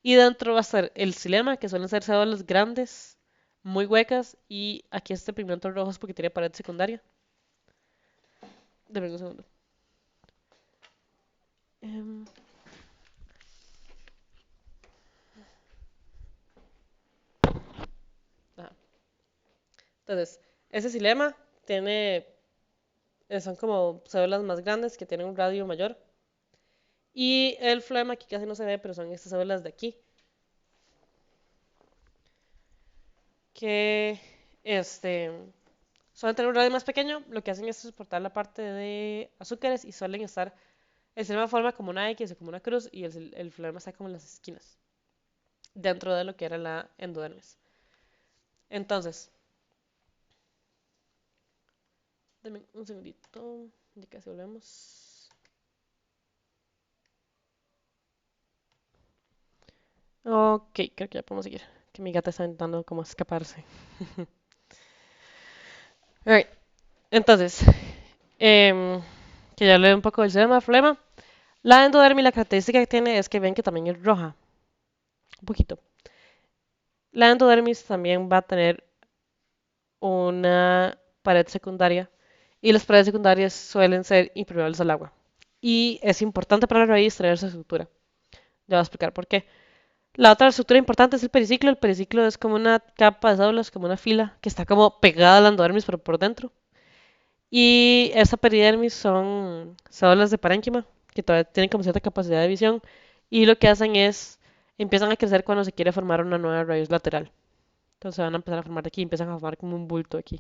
Y dentro va a estar el xilema, que suelen ser células grandes, muy huecas. Y aquí este pigmento rojo es porque tiene pared secundaria. Deme un segundo. Em, ajá. Entonces, ese xilema tiene, son como células más grandes que tienen un radio mayor. Y el flema aquí casi no se ve, pero son estas células de aquí. Que este, suelen tener un radio más pequeño. Lo que hacen es soportar la parte de azúcares y suelen estar. El xilema forma como una X o como una cruz y el flema está como en las esquinas. Dentro de lo que era la endodermis. Entonces, denme un segundito. Ya casi volvemos. Ok, creo que ya podemos seguir. Que mi gata está intentando como escaparse. Alright, entonces, em, que ya hablé un poco del sistema flema. La endodermis, la característica que tiene es que ven que también es roja. Un poquito. La endodermis también va a tener una pared secundaria y las paredes secundarias suelen ser impermeables al agua. Y es importante para la raíz tener esa estructura. Ya voy a explicar por qué. La otra estructura importante es el periciclo. El periciclo es como una capa de células, como una fila, que está como pegada al endodermis, pero por dentro. Y esa peridermis son células de parénquima, que todavía tienen como cierta capacidad de visión. Y lo que hacen es, empiezan a crecer cuando se quiere formar una nueva raíz lateral. Entonces se van a empezar a formar de aquí, empiezan a formar como un bulto aquí.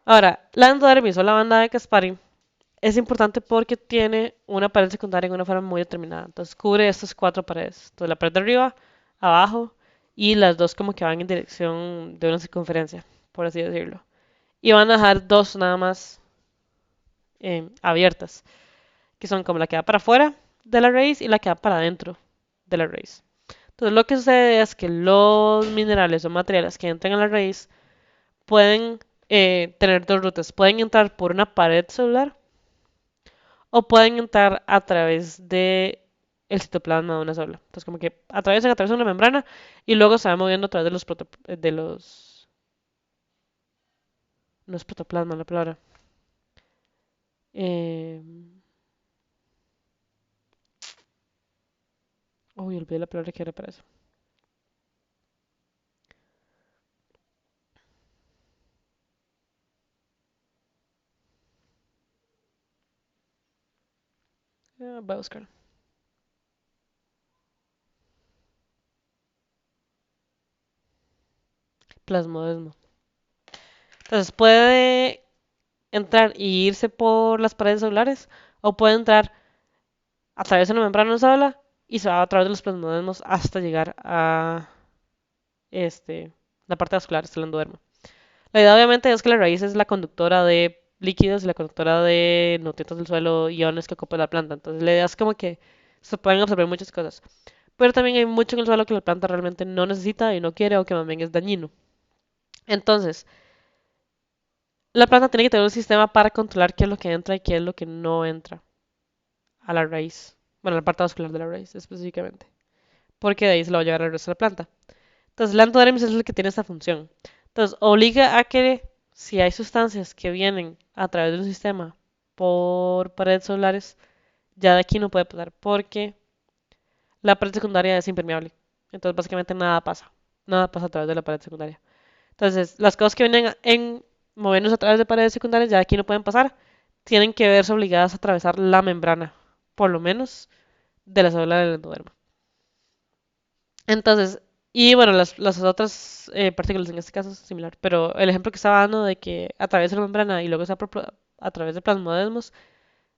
Ahora, la endodermis o la banda de Caspari es importante porque tiene una pared secundaria en una forma muy determinada. Entonces cubre estas cuatro paredes. Entonces la pared de arriba, abajo y las dos como que van en dirección de una circunferencia, por así decirlo. Y van a dejar dos nada más abiertas, que son como la que va para afuera de la raíz y la que va para adentro de la raíz. Entonces lo que sucede es que los minerales o materiales que entran a la raíz pueden tener dos rutas. Pueden entrar por una pared celular o pueden entrar a través de el citoplasma de una célula. Entonces como que atraviesan una membrana y luego se van moviendo a través de los no es protoplasma la palabra. Eh, Uy, olvidé la palabra que era para eso. Voy a buscar. Plasmodesmo. Entonces puede entrar y irse por las paredes celulares o puede entrar a través de una membrana sola y se va a través de los plasmodesmos hasta llegar a este, la parte vascular, hasta el endodermo. La idea obviamente es que la raíz es la conductora de líquidos y la conductora de nutrientes del suelo, iones que ocupa la planta. Entonces la idea es como que se pueden absorber muchas cosas. Pero también hay mucho en el suelo que la planta realmente no necesita y no quiere o que más bien es dañino. Entonces, la planta tiene que tener un sistema para controlar qué es lo que entra y qué es lo que no entra a la raíz. Bueno, a la parte vascular de la raíz específicamente. Porque de ahí se lo va a llevar al resto de la planta. Entonces, la endodermis es el que tiene esta función. Entonces, obliga a que si hay sustancias que vienen a través de un sistema por paredes celulares, ya de aquí no puede pasar porque la pared secundaria es impermeable. Entonces, básicamente nada pasa. Nada pasa a través de la pared secundaria. Entonces, las cosas que vienen en movernos a través de paredes secundarias ya de aquí no pueden pasar. Tienen que verse obligadas a atravesar la membrana, por lo menos de la célula del endodermo. Entonces, y bueno, las otras partículas en este caso es similar, pero el ejemplo que estaba dando de que atraviesa la membrana y luego se a través de plasmodesmos,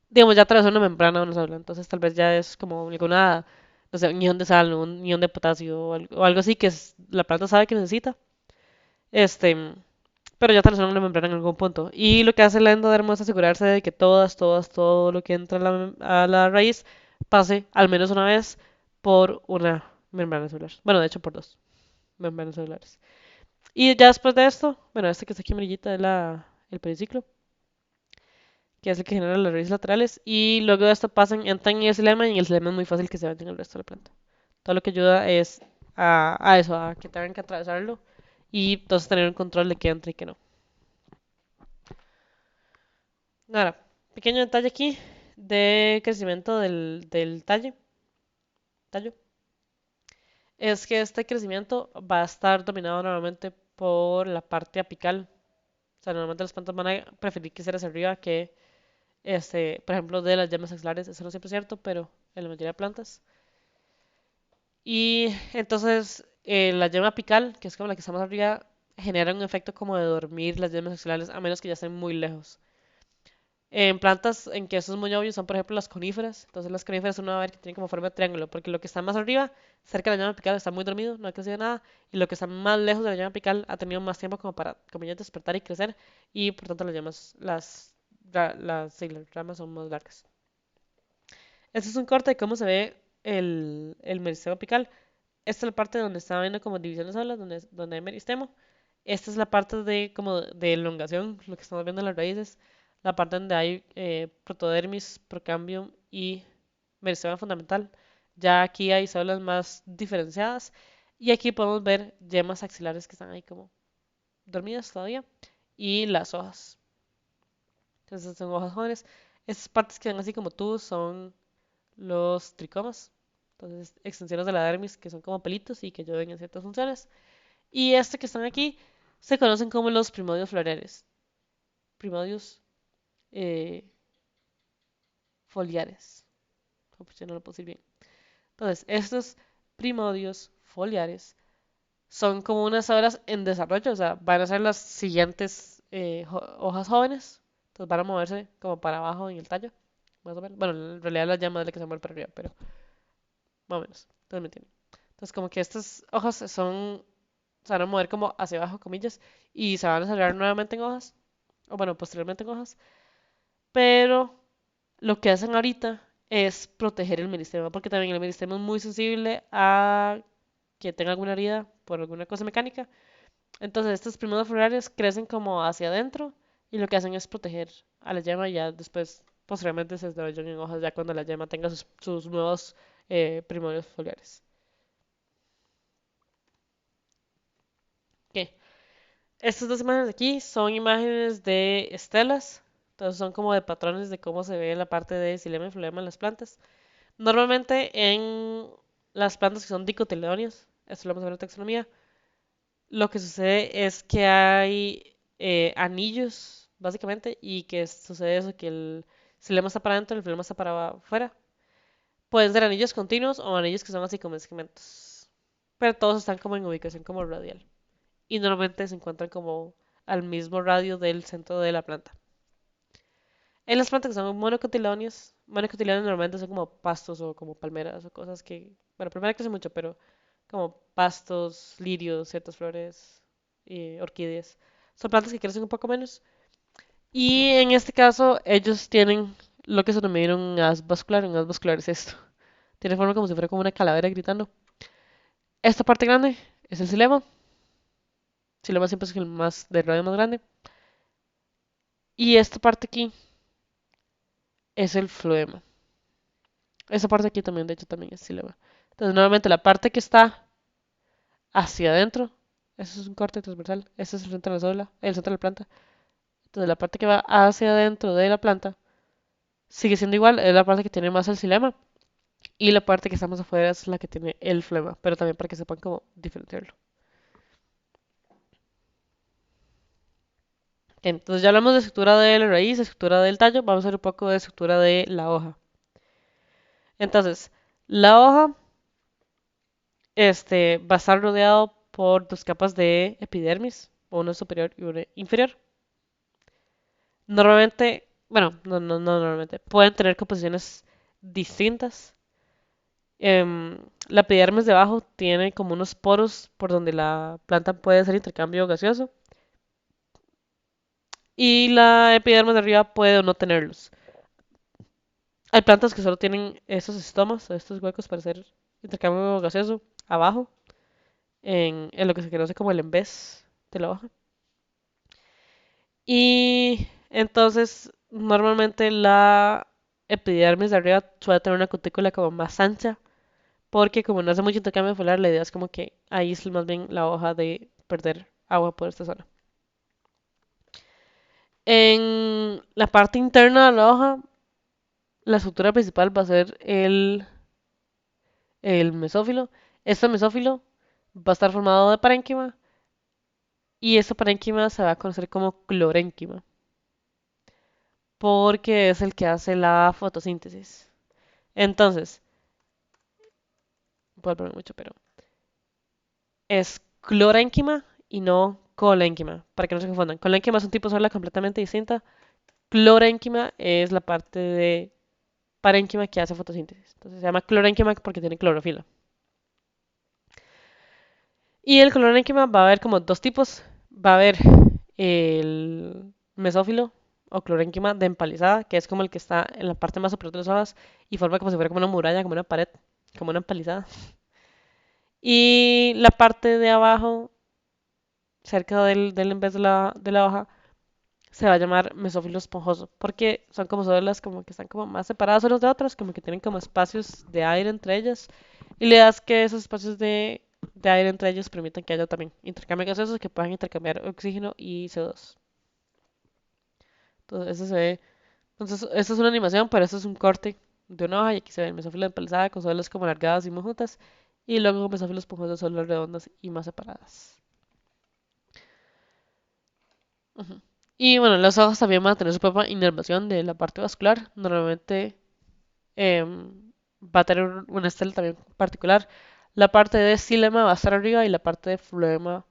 digamos, ya atravesó una membrana de una célula, entonces tal vez ya es como alguna, no sé, un ion de sal, un ion de potasio o algo así que la planta sabe que necesita, este, pero ya atravesó una membrana en algún punto. Y lo que hace la endodermo es asegurarse de que todo lo que entra a la raíz pase al menos una vez por una membrana celular. Bueno, de hecho por dos membranas celulares. Y ya después de esto, bueno, este que está aquí amarillita es el periciclo, que es el que genera las raíces laterales. Y luego de esto entran en el xilema y en el xilema es muy fácil que se vayan el resto de la planta. Todo lo que ayuda es a eso, a que tengan que atravesarlo y entonces tener un control de qué entra y qué no. Ahora, pequeño detalle aquí de crecimiento del tallo, es que este crecimiento va a estar dominado normalmente por la parte apical. O sea, normalmente las plantas van a preferir crecer hacia arriba que, por ejemplo, de las yemas axilares. Eso no siempre es cierto, pero en la mayoría de plantas. Y entonces la yema apical, que es como la que está más arriba, genera un efecto como de dormir las yemas axilares, a menos que ya estén muy lejos. En plantas en que eso es muy obvio son, por ejemplo, las coníferas. Entonces, las coníferas uno va a ver que tienen como forma de triángulo, porque lo que está más arriba, cerca de la llama apical, está muy dormido, no ha crecido nada, y lo que está más lejos de la llama apical ha tenido más tiempo como para, como ya, despertar y crecer, y por tanto las llamas, sí, las ramas son más largas. Este es un corte de cómo se ve el meristemo apical. Esta es la parte donde estaba viendo como división de células, donde hay meristemo. Esta es la parte de como de elongación, lo que estamos viendo en las raíces. La parte donde hay protodermis, procambium y meristema fundamental. Ya aquí hay células más diferenciadas. Y aquí podemos ver yemas axilares que están ahí como dormidas todavía. Y las hojas. Entonces son hojas jóvenes. Estas partes que ven así como tubos son los tricomas. Entonces extensiones de la dermis que son como pelitos y que ayudan en ciertas funciones. Y este que están aquí se conocen como los primodios floreales. Primodios eh, foliares. Oh, pues ya no lo puedo decir bien. Entonces, estos primodios foliares son como unas obras en desarrollo, o sea, van a ser las siguientes hojas jóvenes, Entonces van a moverse como para abajo en el tallo, más o menos. Bueno, en realidad la llama es la que se mueve para arriba, pero más o menos. Entonces me entienden. Entonces como que estas hojas se van a mover como hacia abajo, comillas, y se van a desarrollar nuevamente en hojas, o bueno, posteriormente en hojas, pero lo que hacen ahorita es proteger el meristema, porque también el meristema es muy sensible a que tenga alguna herida por alguna cosa mecánica. Entonces estos primeros florales crecen como hacia adentro y lo que hacen es proteger a la yema y ya después, posteriormente se desarrollan en hojas ya cuando la yema tenga sus nuevos primorios foliares. ¿Qué? Estas dos imágenes de aquí son imágenes de estelas, entonces son como de patrones de cómo se ve la parte de xilema y florema en las plantas. Normalmente en las plantas que son dicotiledóneas, esto lo vamos a ver en taxonomía, lo que sucede es que hay anillos, básicamente, y que sucede eso, que el xilema está para adentro y el flema está para afuera. Pueden ser anillos continuos o anillos que son así como segmentos. Pero todos están como en ubicación como radial. Y normalmente se encuentran como al mismo radio del centro de la planta. En las plantas que son monocotiledóneas normalmente son como pastos o como palmeras o cosas que, bueno, palmera crece mucho, pero como pastos, lirios, ciertas flores y orquídeas. Son plantas que crecen un poco menos. Y en este caso, ellos tienen lo que se denomina un haz vascular. Un haz vascular es esto. Tiene forma como si fuera como una calavera gritando. Esta parte grande es el xilema. Xilema siempre es el más de radio más grande. Y esta parte aquí es el floema. Esa parte aquí también, de hecho, también es xilema. Entonces, nuevamente, la parte que está hacia adentro, eso es un corte transversal. Ese es el centro de la célula, el centro de la planta. Entonces, la parte que va hacia adentro de la planta sigue siendo igual, es la parte que tiene más el xilema. Y la parte que está más afuera es la que tiene el flema, pero también para que sepan cómo diferenciarlo. Entonces ya hablamos de estructura de la raíz, estructura del tallo, vamos a ver un poco de estructura de la hoja. Entonces, la hoja va a estar rodeado por dos capas de epidermis, una superior y una inferior. Normalmente, bueno, no normalmente, pueden tener composiciones distintas. La epidermis de abajo tiene como unos poros por donde la planta puede hacer intercambio gaseoso y la epidermis de arriba puede o no tenerlos. Hay plantas que solo tienen estos estomas, estos huecos para hacer intercambio gaseoso abajo, en lo que se conoce como el embés de la hoja. Y entonces, normalmente la epidermis de arriba suele tener una cutícula como más ancha, porque como no hace mucho intercambio foliar, la idea es como que aísle más bien la hoja de perder agua por esta zona. En la parte interna de la hoja, la estructura principal va a ser el mesófilo. Este mesófilo va a estar formado de parénquima y este parénquima se va a conocer como clorénquima porque es el que hace la fotosíntesis. Entonces, puedo hablar mucho, pero es clorénquima y no colénquima, para que no se confundan. Colénquima es un tipo sola completamente distinta. Clorénquima es la parte de parénquima que hace fotosíntesis. Entonces se llama clorénquima porque tiene clorofila. Y el clorénquima va a haber como dos tipos. Va a haber el mesófilo o clorénquima de empalizada, que es como el que está en la parte más superior de las hojas y forma como si fuera como una muralla, como una pared, como una empalizada. Y la parte de abajo, cerca del en vez de la hoja, se va a llamar mesófilo esponjoso, porque son como células como que están como más separadas unas de otras, como que tienen como espacios de aire entre ellas. Y la idea es que esos espacios de aire entre ellos permitan que haya también intercambio gaseosos que puedan intercambiar oxígeno y CO2. Entonces, eso se ve. Entonces, esta es una animación, pero esto es un corte de una hoja y aquí se ve el mesófilo empalizada con células como alargadas y muy juntas. Y luego mesófilos esponjosos, células redondas y más separadas. Ujú. Y bueno, las hojas también van a tener su propia inervación de la parte vascular. Normalmente va a tener una estela también particular. La parte de xilema va a estar arriba y la parte de floema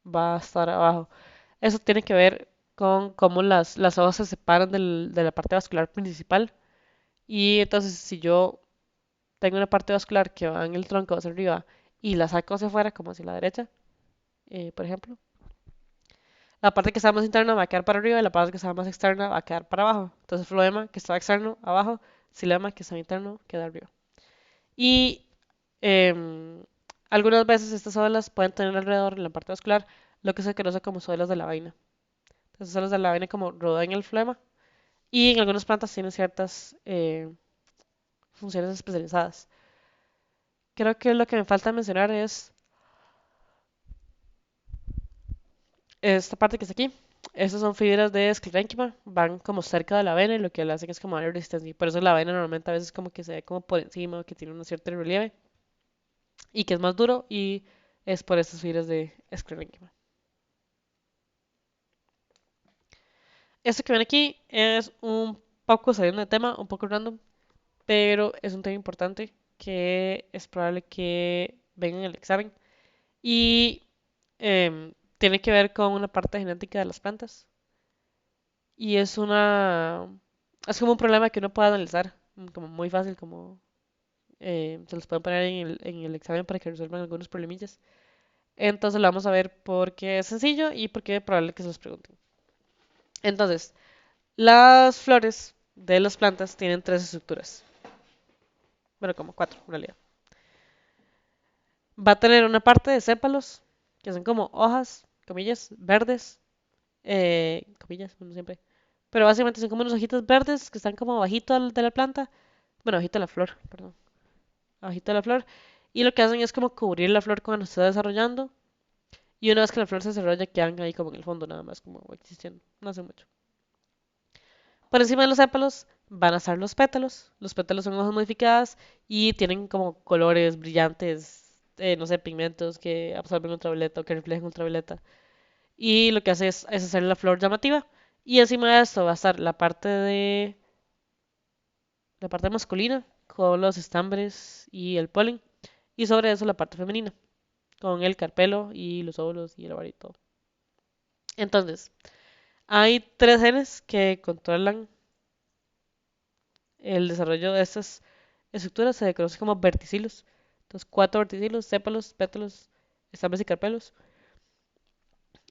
va a estar abajo. Eso tiene que ver con cómo las hojas se separan de la parte vascular principal. Y entonces si yo tengo una parte vascular que va en el tronco hacia arriba y la saco hacia afuera, como hacia la derecha, por ejemplo, la parte que está más interna va a quedar para arriba y la parte que está más externa va a quedar para abajo. Entonces floema que está externo abajo, xilema que está interno queda arriba. Y em, algunas veces estas olas pueden tener alrededor en la parte vascular lo que se conoce como suelas de la vaina. Entonces suelas de la vaina como rodean el flema y en algunas plantas tienen ciertas funciones especializadas. Creo que lo que me falta mencionar es esta parte que está aquí. Estas son fibras de esclerénquima, van como cerca de la vena y lo que le hacen es como darle resistencia. Y por eso la vena normalmente a veces como que se ve como por encima, que tiene un cierto relieve y que es más duro y es por estas fibras de esclerénquima. Esto que ven aquí es un poco saliendo de tema, un poco random, pero es un tema importante que es probable que venga en el examen y tiene que ver con una parte genética de las plantas y es como un problema que uno puede analizar, como muy fácil, como se los pueden poner en el examen para que resuelvan algunos problemillas. Entonces lo vamos a ver porque es sencillo y porque es probable que se los pregunten. Entonces, las flores de las plantas tienen tres estructuras. Bueno, como cuatro en realidad. Va a tener una parte de sépalos, que son como hojas, comillas, verdes, comillas, bueno, siempre. Pero básicamente son como unos hojitas verdes que están como bajito de la planta. Bueno, bajito de la flor, perdón. Bajito de la flor. Y lo que hacen es como cubrir la flor cuando se está desarrollando. Y una vez que la flor se desarrolla, quedan ahí como en el fondo, nada más, como existiendo. No hace mucho. Por encima de los sépalos van a estar los pétalos. Los pétalos son hojas modificadas y tienen como colores brillantes, no sé, pigmentos que absorben ultravioleta o que reflejan ultravioleta. Y lo que hace es hacer la flor llamativa. Y encima de esto va a estar la parte masculina con los estambres y el polen. Y sobre eso la parte femenina con el carpelo y los óvulos y el ovario y todo. Entonces, hay tres genes que controlan el desarrollo de estas estructuras, se conoce como verticilos. Entonces, cuatro verticilos, sépalos, pétalos, estambres y carpelos.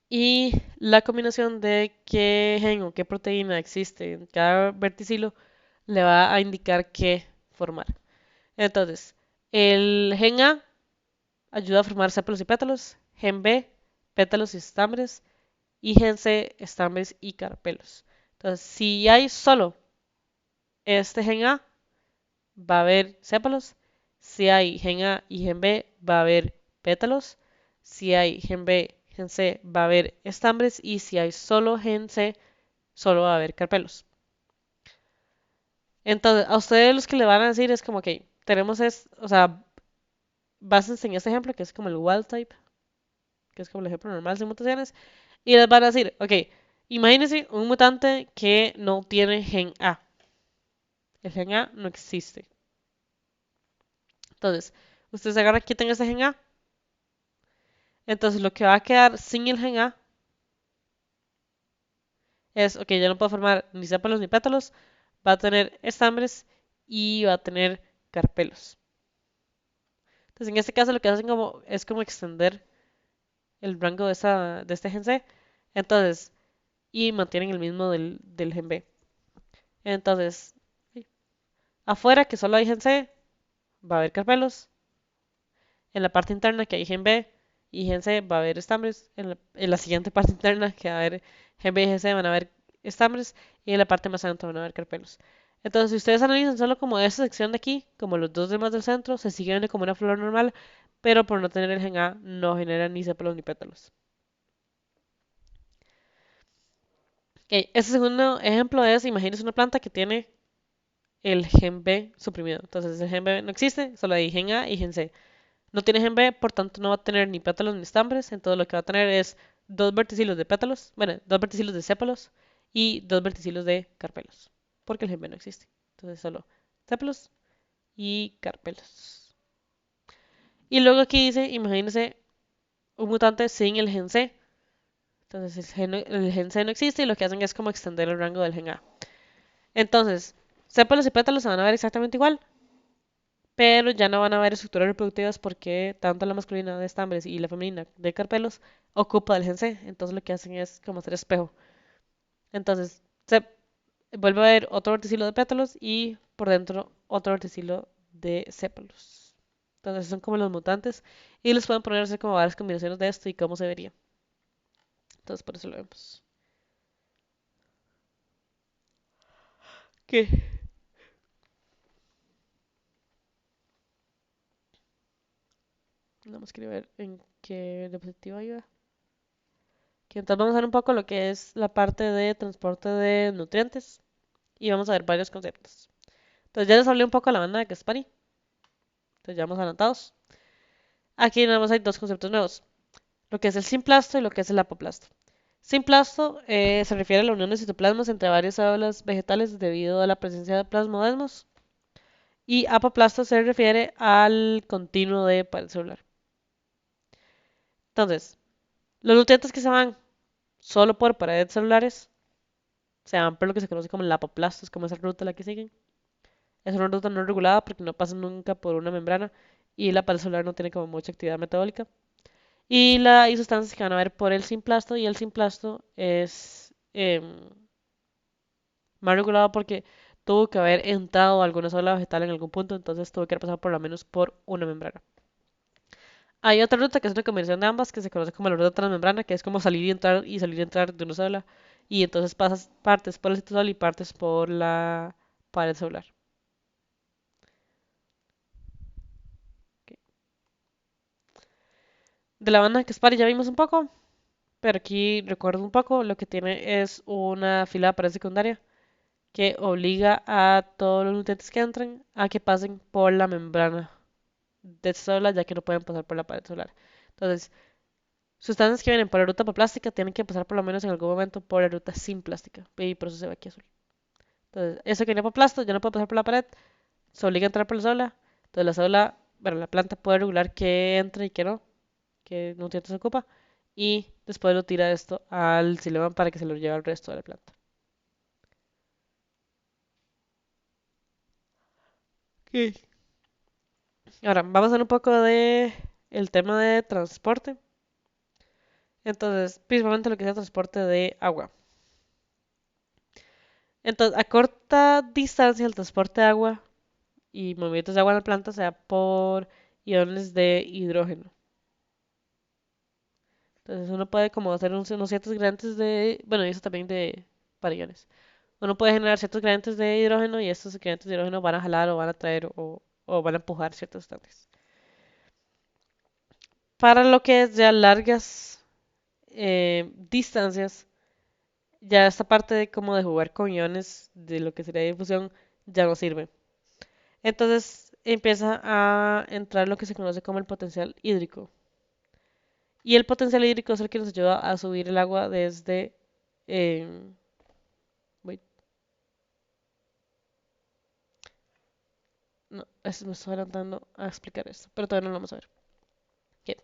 Y la combinación de qué gen o qué proteína existe en cada verticilo le va a indicar qué formar. Entonces, el gen A ayuda a formar sépalos y pétalos, gen B, pétalos y estambres, y gen C, estambres y carpelos. Entonces, si hay solo este gen A, va a haber sépalos. Si hay gen A y gen B, va a haber pétalos. Si hay gen B, gen C, va a haber estambres. Y si hay solo gen C, solo va a haber carpelos. Entonces, a ustedes los que le van a decir es como que tenemos o sea, básense en este ejemplo que es como el wild type, que es como el ejemplo normal de mutaciones, y les van a decir, ok, imagínense un mutante que no tiene gen A. El gen A no existe. Entonces, ustedes agarran, quiten ese gen A. Entonces, lo que va a quedar sin el gen A es, ok, ya no puedo formar ni sépalos ni pétalos, va a tener estambres y va a tener carpelos. Entonces, en este caso, lo que hacen es como extender el rango de este gen C. Entonces, y mantienen el mismo del gen B. Entonces, afuera que solo hay gen C, va a haber carpelos. En la parte interna que hay gen B y gen C va a haber estambres. En la siguiente parte interna que va a haber gen B y gen C van a haber estambres. Y en la parte más alta van a haber carpelos. Entonces, si ustedes analizan solo como esta sección de aquí, como los dos demás del centro, se sigue viendo como una flor normal, pero por no tener el gen A no genera ni sépalos ni pétalos. Okay, este segundo ejemplo es, imagínense una planta que tiene el gen B suprimido. Entonces el gen B no existe, solo hay gen A y gen C. No tiene gen B, por tanto no va a tener ni pétalos ni estambres. Entonces lo que va a tener es dos verticilos de pétalos, bueno, dos verticilos de sépalos y dos verticilos de carpelos. Porque el gen B no existe. Entonces solo sépalos y carpelos. Y luego aquí dice, imagínense un mutante sin el gen C. Entonces el gen C no existe y lo que hacen es como extender el rango del gen A. Entonces, sépalos y pétalos se van a ver exactamente igual, pero ya no van a haber estructuras reproductivas porque tanto la masculina de estambres y la femenina de carpelos ocupa del gen C. Entonces lo que hacen es como hacer espejo. Entonces, se vuelve a haber otro verticilo de pétalos y por dentro otro verticilo de sépalos. Entonces son como los mutantes y les pueden poner así como varias combinaciones de esto y cómo se vería. Entonces por eso lo vemos. ¿Qué? Nada más quería ver en qué diapositiva iba. Que entonces vamos a ver un poco lo que es la parte de transporte de nutrientes y vamos a ver varios conceptos. Entonces ya les hablé un poco de la banda de Caspari. Entonces ya vamos anotados. Aquí nada más hay dos conceptos nuevos. Lo que es el simplasto y lo que es el apoplasto. Simplasto se refiere a la unión de citoplasmas entre varias células vegetales debido a la presencia de plasmodesmos. Y apoplasto se refiere al continuo de pared celular. Entonces, los nutrientes que se van solo por paredes celulares se van por lo que se conoce como el apoplasto, es como esa ruta a la que siguen. Es una ruta no regulada porque no pasa nunca por una membrana y la pared celular no tiene como mucha actividad metabólica. Y hay sustancias que van a ver por el simplasto y el simplasto es más regulado porque tuvo que haber entrado alguna célula vegetal en algún punto, entonces tuvo que haber pasado por lo menos por una membrana. Hay otra ruta que es una combinación de ambas que se conoce como la ruta transmembrana, que es como salir y entrar y salir y entrar de una célula. Y entonces pasas partes por el citosol y partes por la pared celular. Ok. De la banda que Caspari ya vimos un poco, pero aquí recuerdo un poco, lo que tiene es una fila de pared secundaria que obliga a todos los nutrientes que entran a que pasen por la membrana de esta célula, ya que no pueden pasar por la pared celular. Entonces, sustancias que vienen por la ruta plástica tienen que pasar por lo menos en algún momento por la ruta sin plástica, y por eso se ve aquí azul. Entonces, eso que viene por plasto ya no puede pasar por la pared, se obliga a entrar por la célula. Entonces, la célula, bueno, la planta puede regular qué entra y qué no, qué nutrientes se ocupa, y después lo tira esto al xilema para que se lo lleve al resto de la planta. Okay. Ahora, vamos a ver un poco de el tema de transporte. Entonces, principalmente lo que es el transporte de agua. Entonces, a corta distancia, el transporte de agua y movimientos de agua en la planta se da por iones de hidrógeno. Entonces, uno puede como hacer unos ciertos gradientes de, bueno, y eso también de para iones. Uno puede generar ciertos gradientes de hidrógeno y estos gradientes de hidrógeno van a jalar o van a traer o van a empujar ciertas sustancias. Para lo que es ya largas distancias, ya esta parte de como de jugar con iones de lo que sería difusión ya no sirve. Entonces empieza a entrar lo que se conoce como el potencial hídrico. Y el potencial hídrico es el que nos ayuda a subir el agua desde... eh, wait, no, me estoy adelantando a explicar esto, pero todavía no lo vamos a ver. Ok.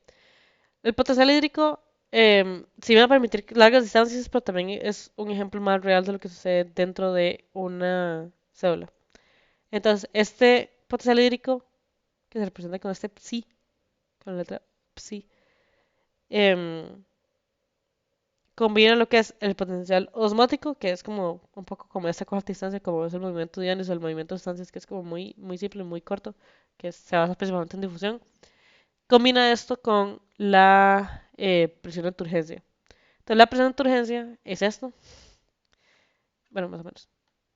El potencial hídrico sí va a permitir largas distancias, pero también es un ejemplo más real de lo que sucede dentro de una célula. Entonces, este potencial hídrico, que se representa con este psi, con la letra psi, em, combina lo que es el potencial osmótico, que es como un poco como esta corta distancia, como es el movimiento de iones o el movimiento de sustancias, que es como muy, muy simple, muy corto, que se basa principalmente en difusión. Combina esto con la presión de turgencia. Entonces, la presión de turgencia es esto. Bueno, más o menos.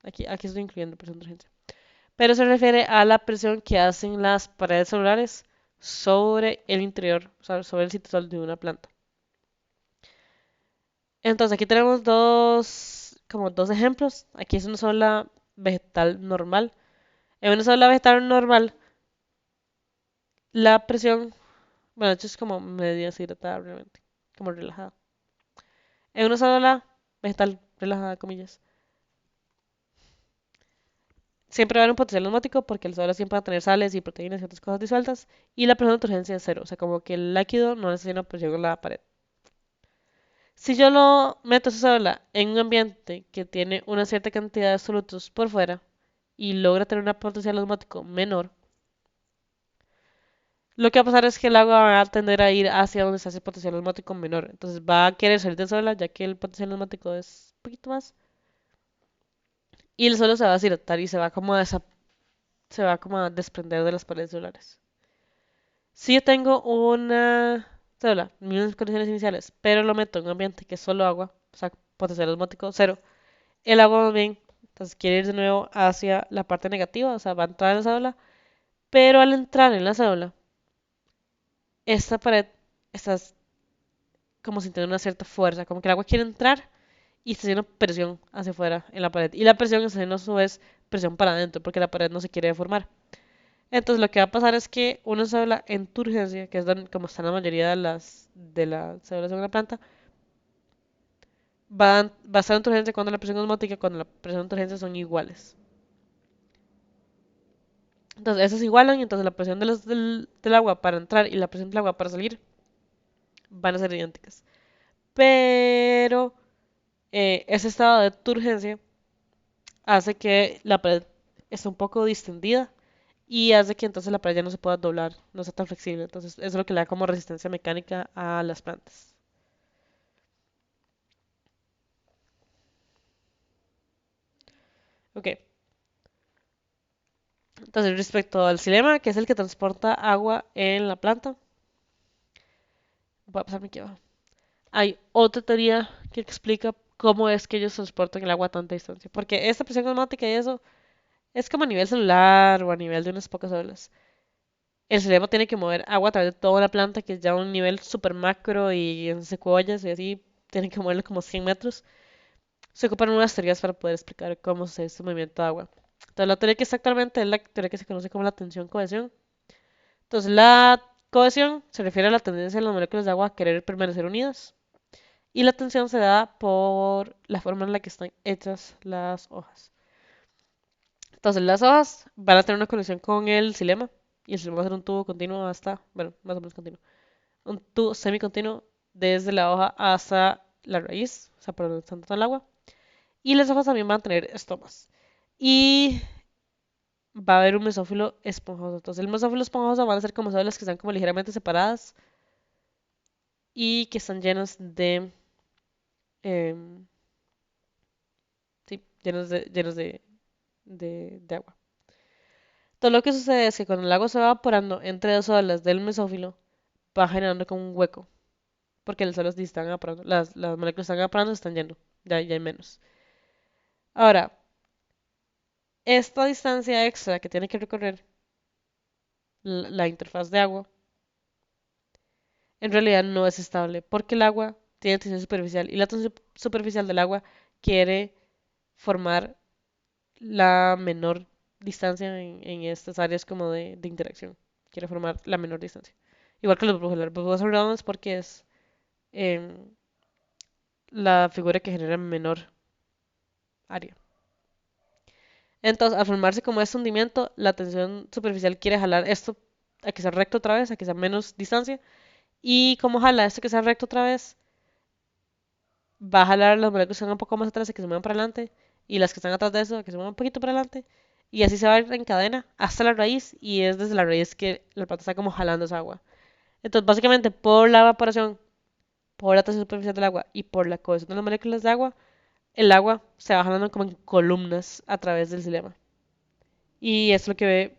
Aquí estoy incluyendo presión de turgencia. Pero se refiere a la presión que hacen las paredes celulares sobre el interior, o sea, sobre el citosol de una planta. Entonces aquí tenemos como dos ejemplos. Aquí es una célula vegetal normal. En una célula vegetal normal, la presión, bueno, de hecho es como medio deshidratada realmente, como relajada. En una célula vegetal relajada, comillas, siempre va a haber un potencial osmótico porque las células siempre van a tener sales y proteínas y otras cosas disueltas. Y la presión de turgencia es cero, o sea, como que el líquido no necesita una presión en la pared. Si yo lo meto esa célula en un ambiente que tiene una cierta cantidad de solutos por fuera y logra tener una potencial osmótico menor, lo que va a pasar es que el agua va a tender a ir hacia donde está ese potencial osmótico menor. Entonces va a querer salir de esa célula ya que el potencial osmótico es un poquito más. Y el suelo se va a deshidratar y se va como a desprender de las paredes celulares. Si yo tengo una célula, mismas condiciones iniciales, pero lo meto en un ambiente que es solo agua, o sea, potencial osmótico cero, el agua más bien, entonces quiere ir de nuevo hacia la parte negativa, o sea, va a entrar en la célula, pero al entrar en la célula, esta pared está como sintiendo una cierta fuerza, como que el agua quiere entrar y está haciendo presión hacia afuera en la pared. Y la presión está haciendo a su vez presión para adentro, porque la pared no se quiere deformar. Entonces lo que va a pasar es que una célula en turgencia, que es donde, como están la mayoría de las células en una planta, va a estar en turgencia cuando la presión osmótica y cuando la presión en turgencia son iguales. Entonces esas se igualan y entonces la presión del agua para entrar y la presión del agua para salir van a ser idénticas. Pero ese estado de turgencia hace que la pared esté un poco distendida y hace que entonces la pared ya no se pueda doblar, no sea tan flexible. Entonces eso es lo que le da como resistencia mecánica a las plantas. Ok, entonces respecto al xilema, que es el que transporta agua en la planta, voy a pasarme aquí abajo. Hay otra teoría que explica cómo es que ellos transportan el agua a tanta distancia. Porque esta presión osmótica y eso es como a nivel celular o a nivel de unas pocas células. El cerebro tiene que mover agua a través de toda la planta, que es ya un nivel super macro y en secuoyas y así, tienen que moverlo como 100 metros. Se ocupan unas teorías para poder explicar cómo se hace este movimiento de agua. Entonces, la teoría que está actualmente es la teoría que se conoce como la tensión-cohesión. Entonces, la cohesión se refiere a la tendencia de las moléculas de agua a querer permanecer unidas. Y la tensión se da por la forma en la que están hechas las hojas. Entonces, las hojas van a tener una conexión con el xilema. Y el xilema va a ser un tubo continuo hasta, bueno, más o menos continuo. Un tubo semicontinuo desde la hoja hasta la raíz, o sea, por donde está todo el agua. Y las hojas también van a tener estomas. Y va a haber un mesófilo esponjoso. Entonces, el mesófilo esponjoso van a ser como células que están como ligeramente separadas y que están llenas em, sí, de agua. Todo lo que sucede es que cuando el agua se va evaporando entre dos olas del mesófilo, va generando como un hueco, porque las olas están evaporando, las moléculas están evaporando, se están yendo, ya hay menos. Ahora, esta distancia extra que tiene que recorrer la interfaz de agua, en realidad no es estable, porque el agua tiene tensión superficial y la tensión superficial del agua quiere formar la menor distancia en estas áreas como de interacción. Quiere formar la menor distancia. Igual que los burbujas redondas porque es em, la figura que genera menor área. Entonces, al formarse como este hundimiento, la tensión superficial quiere jalar esto a que sea recto otra vez, a que sea menos distancia. Y como jala esto que sea recto otra vez, va a jalar las moléculas que están un poco más atrás a que se muevan para adelante. Y las que están atrás de eso a que se muevan un poquito para adelante. Y así se va a ir en cadena hasta la raíz. Y es desde la raíz que la planta está como jalando esa agua. Entonces, básicamente, por la evaporación, por la tensión superficial del agua y por la cohesión de las moléculas de agua, el agua se va jalando como en columnas a través del xilema. Y es lo que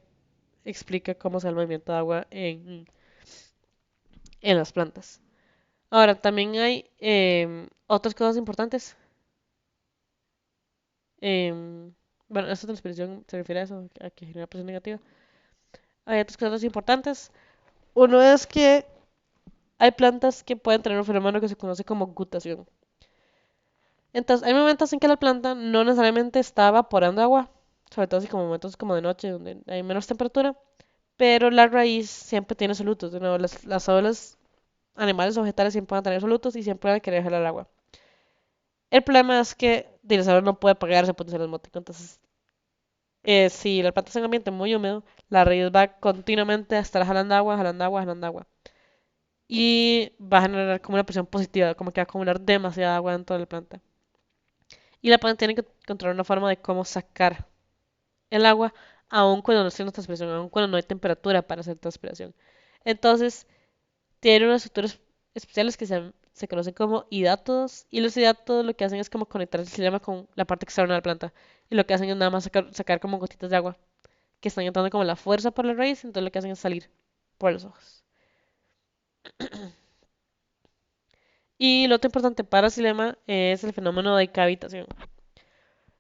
explica cómo se da el movimiento de agua en las plantas. Ahora, también hay otras cosas importantes. Bueno, esta transpiración se refiere a eso, a que genera presión negativa. Hay otras cosas importantes. Uno es que hay plantas que pueden tener un fenómeno que se conoce como gutación. Entonces, hay momentos en que la planta no necesariamente está evaporando agua, sobre todo así como momentos como de noche, donde hay menos temperatura, pero la raíz siempre tiene solutos. De nuevo, las olas animales o vegetales siempre van a tener solutos y siempre van a querer jalar agua. El problema es que dinosaurio no puede pagar ese potencial osmótico. Entonces, si la planta está en un ambiente muy húmedo, la raíz va continuamente a estar jalando agua, jalando agua, jalando agua. y va a generar como una presión positiva, como que va a acumular demasiada agua dentro de la planta. Y la planta tiene que encontrar una forma de cómo sacar el agua, aun cuando no esté en transpiración, aun cuando no hay temperatura para hacer transpiración. Entonces, tiene unas estructuras especiales que se conocen como hidátodos, y los hidátodos lo que hacen es como conectar el xilema con la parte externa de la planta. Y lo que hacen es nada más sacar como gotitas de agua que están entrando como la fuerza por la raíz, entonces lo que hacen es salir por los ojos. Y lo otro importante para el xilema es el fenómeno de cavitación.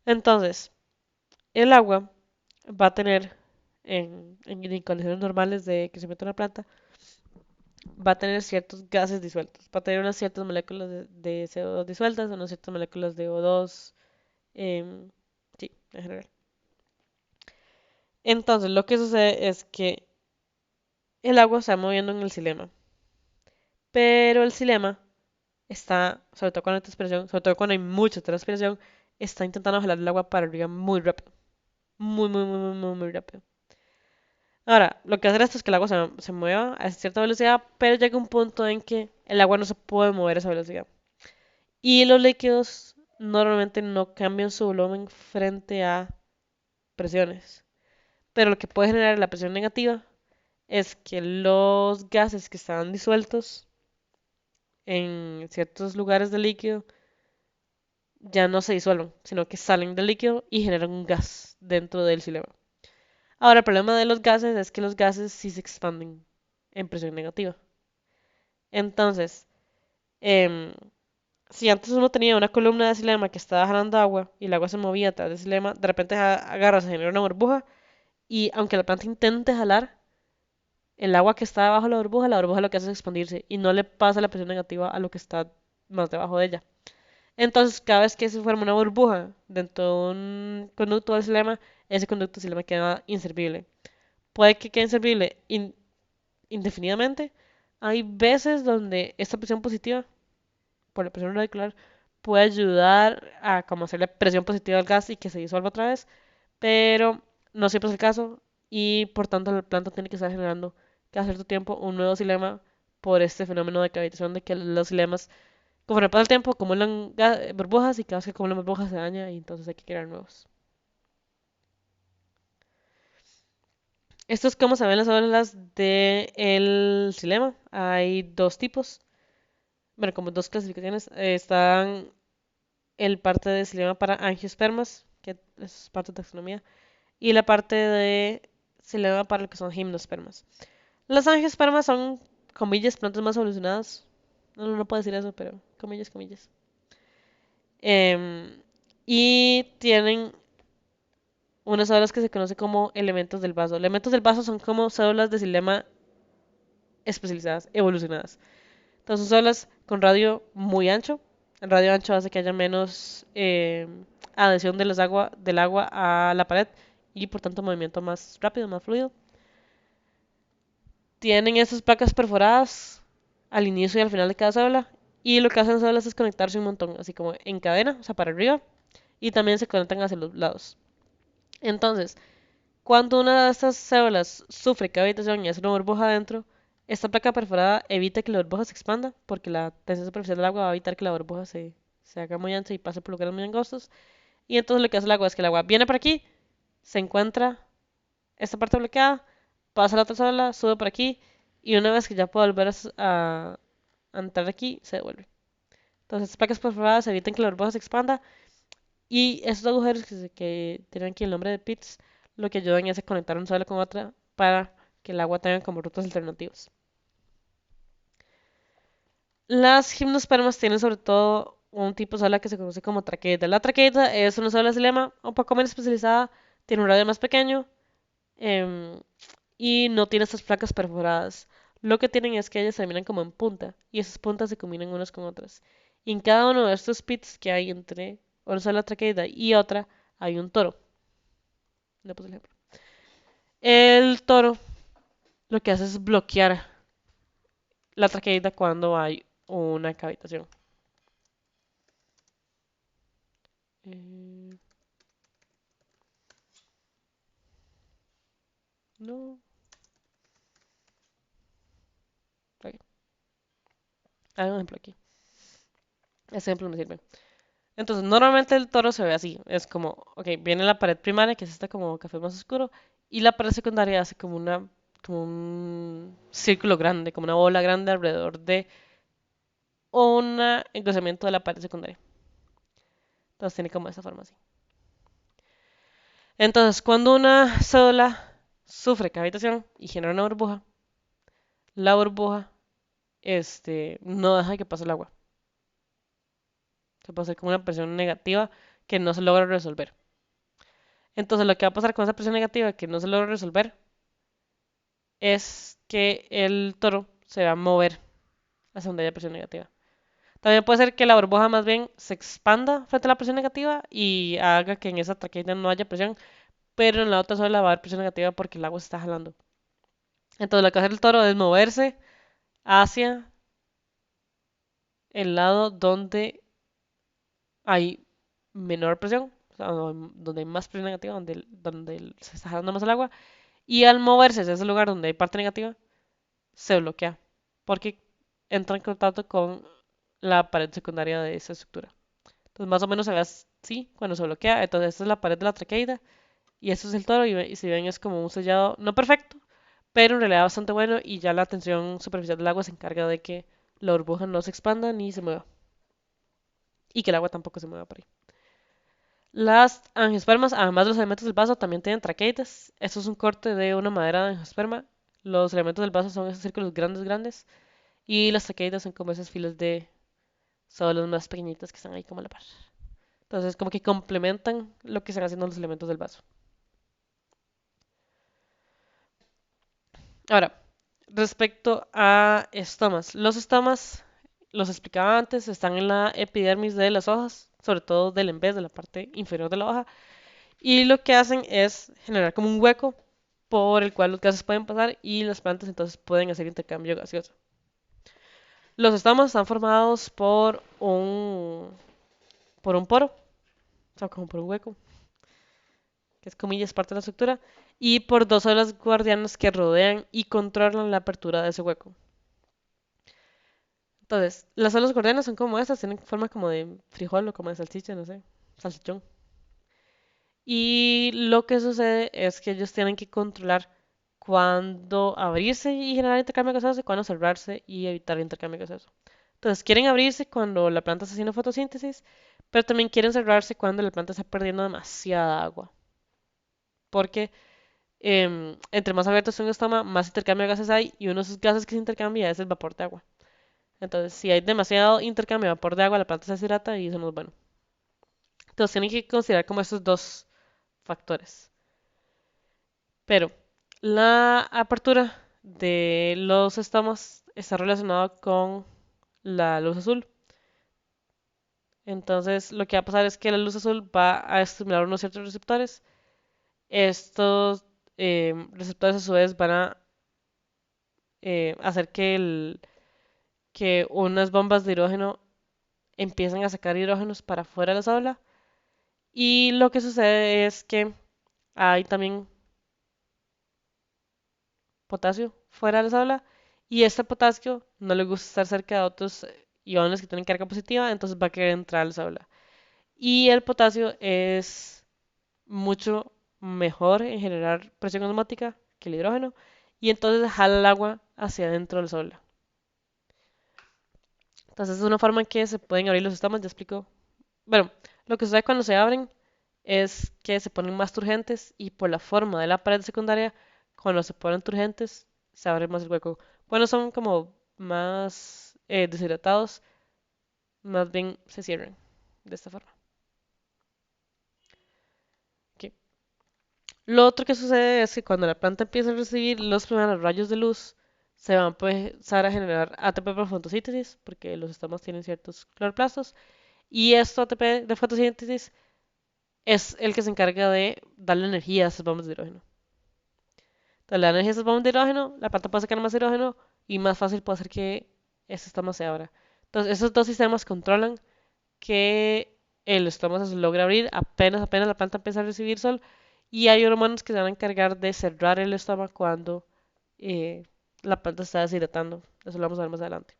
Entonces, el agua va a tener, en condiciones normales de crecimiento de una planta, va a tener ciertos gases disueltos. Va a tener unas ciertas moléculas de CO2 disueltas, unas ciertas moléculas de O2, em, sí, en general. Entonces, lo que sucede es que el agua se va moviendo en el xilema, pero el xilema está, sobre todo cuando hay transpiración, sobre todo cuando hay mucha transpiración, está intentando jalar el agua para arriba muy rápido. Muy, muy, muy, muy, muy, muy rápido. Ahora, lo que hace esto es que el agua se mueva a cierta velocidad, pero llega un punto en que el agua no se puede mover a esa velocidad. Y los líquidos normalmente no cambian su volumen frente a presiones. Pero lo que puede generar la presión negativa es que los gases que estaban disueltos en ciertos lugares del líquido ya no se disuelven, sino que salen del líquido y generan un gas dentro del xilema. Ahora, el problema de los gases es que los gases sí se expanden en presión negativa. Entonces, em, si antes uno tenía una columna de xilema que estaba jalando agua y el agua se movía a través del xilema, de repente agarra, se genera una burbuja y aunque la planta intente jalar, el agua que está debajo de la burbuja lo que hace es expandirse y no le pasa la presión negativa a lo que está más debajo de ella. Entonces, cada vez que se forma una burbuja dentro de un conducto del xilema, ese conducto del xilema queda inservible. Puede que quede inservible indefinidamente. Hay veces donde esta presión positiva, por la presión radicular, puede ayudar a como hacerle presión positiva al gas y que se disuelva otra vez, pero no siempre es el caso y por tanto la planta tiene que estar generando cada cierto tiempo un nuevo xilema por este fenómeno de cavitación de que los xilemas, conforme pasa el tiempo, acumulan burbujas y cada vez que acumulan burbujas se daña y entonces hay que crear nuevos. Esto es como se ven las olas del xilema. Hay dos tipos, bueno, como dos clasificaciones. Están el parte de xilema para angiospermas, que es parte de taxonomía, y la parte de xilema para lo que son gimnospermas. Las angiospermas son, comillas, plantas más evolucionadas. No, no puedo decir eso, pero comillas, comillas. Em, y tienen unas células que se conocen como elementos del vaso. Elementos del vaso son como células de xilema especializadas, evolucionadas. Entonces son células con radio muy ancho. El radio ancho hace que haya menos adhesión de del agua a la pared y por tanto movimiento más rápido, más fluido. Tienen estas placas perforadas al inicio y al final de cada célula. Y lo que hacen las células es conectarse un montón, así como en cadena, o sea, para arriba. Y también se conectan hacia los lados. Entonces, cuando una de estas células sufre cavitación y hace una burbuja adentro, esta placa perforada evita que la burbuja se expanda, porque la tensión superficial del agua va a evitar que la burbuja se haga muy ancha y pase por lugares muy angostos. Y entonces lo que hace el agua es que el agua viene por aquí, se encuentra esta parte bloqueada, pasa a la otra célula, sube por aquí, y una vez que ya puede volver a entrar aquí, se devuelve. Entonces, estas placas perforadas evitan que la burbuja se expanda, y estos agujeros que tienen aquí el nombre de pits, lo que ayudan es a conectar una célula con otra para que el agua tenga como rutas alternativas. Las gimnospermas tienen sobre todo un tipo de célula que se conoce como traqueida. La traqueida es una célula xilema un poco menos especializada, tiene un radio más pequeño em, y no tiene estas placas perforadas. Lo que tienen es que ellas terminan como en punta y esas puntas se combinan unas con otras. Y en cada uno de estos pits que hay entre una célula traqueida y otra hay un toro. Le puse el ejemplo. El toro lo que hace es bloquear la traqueida cuando hay una cavitación. Eh, no. Ok. Hay un ejemplo aquí. Ese ejemplo me sirve. Entonces, normalmente el toro se ve así. Es como, ok, viene la pared primaria, que es esta como café más oscuro, y la pared secundaria hace como un círculo grande, como una bola grande alrededor de un engrosamiento de la pared secundaria. Entonces tiene como esa forma así. Entonces, cuando una célula sufre cavitación y genera una burbuja, la burbuja no deja que pase el agua. Se puede hacer como una presión negativa que no se logra resolver. Entonces, lo que va a pasar con esa presión negativa que no se logra resolver es que el toro se va a mover hacia donde haya presión negativa. También puede ser que la burbuja más bien se expanda frente a la presión negativa y haga que en esa traqueida no haya presión, pero en la otra sola va a haber presión negativa porque el agua se está jalando. Entonces lo que hace el toro es moverse hacia el lado donde hay menor presión, o sea, donde hay más presión negativa, donde se está jalando más el agua, y al moverse hacia ese lugar donde hay parte negativa, se bloquea, porque entra en contacto con la pared secundaria de esa estructura. Entonces más o menos se ve así cuando se bloquea. Entonces esta es la pared de la traqueida y esto es el toro y si ven es como un sellado no perfecto, pero en realidad bastante bueno y ya la tensión superficial del agua se encarga de que la burbuja no se expanda ni se mueva y que el agua tampoco se mueva por ahí. Las angiospermas, además de los elementos del vaso, también tienen traqueides. Esto es un corte de una madera de angiosperma. Los elementos del vaso son esos círculos grandes, grandes. Y las traqueides son como esas filas de sólidos más pequeñitas que están ahí como a la par. Entonces, como que complementan lo que están haciendo los elementos del vaso. Ahora, respecto a estomas. Los estomas, los explicaba antes, están en la epidermis de las hojas, sobre todo del en vez de la parte inferior de la hoja. Y lo que hacen es generar como un hueco por el cual los gases pueden pasar y las plantas entonces pueden hacer intercambio gaseoso. Los estomas están formados por un poro, o sea, como por un hueco, que es comillas parte de la estructura, y por dos olas guardianas que rodean y controlan la apertura de ese hueco. Entonces, las olas guardianas son como estas, tienen forma como de frijol o como de salchicha, no sé, salchichón. Y lo que sucede es que ellos tienen que controlar cuándo abrirse y generar intercambio gaseoso y cuándo cerrarse y evitar el intercambio gaseoso. Entonces, quieren abrirse cuando la planta está haciendo fotosíntesis, pero también quieren cerrarse cuando la planta está perdiendo demasiada agua. Porque entre más abierto es un estoma, más intercambio de gases hay y uno de esos gases que se intercambia es el vapor de agua. Entonces, si hay demasiado intercambio de vapor de agua, la planta se deshidrata y eso no es bueno. Entonces, tienen que considerar como estos dos factores. Pero la apertura de los estomas está relacionada con la luz azul. Entonces, lo que va a pasar es que la luz azul va a estimular unos ciertos receptores. Estos receptores a su vez van a hacer que unas bombas de hidrógeno empiecen a sacar hidrógenos para afuera de la célula. Y lo que sucede es que hay también potasio fuera de la célula y este potasio no le gusta estar cerca de otros iones que tienen carga positiva, entonces va a querer entrar a la célula. Y el potasio es mucho mejor en generar presión osmótica que el hidrógeno y entonces jala el agua hacia adentro de la célula. Entonces es una forma en que se pueden abrir los estomas, ya explico. Bueno, lo que sucede cuando se abren es que se ponen más turgentes y por la forma de la pared secundaria, cuando se ponen turgentes, se abre más el hueco. Cuando son como más deshidratados, más bien se cierran de esta forma. Ok. Lo otro que sucede es que cuando la planta empieza a recibir los primeros rayos de luz, se van a empezar a generar ATP por fotosíntesis, porque los estomas tienen ciertos cloroplastos, y esto ATP de fotosíntesis es el que se encarga de darle energía a esas bombas de hidrógeno. Entonces, le dan energía a esas bombas de hidrógeno, la planta puede sacar más hidrógeno y más fácil puede hacer que ese estómago se abra. Entonces, esos dos sistemas controlan que el estómago se logra abrir apenas la planta empieza a recibir sol y hay hormonas que se van a encargar de cerrar el estómago cuando la planta está deshidratando. Eso lo vamos a ver más adelante.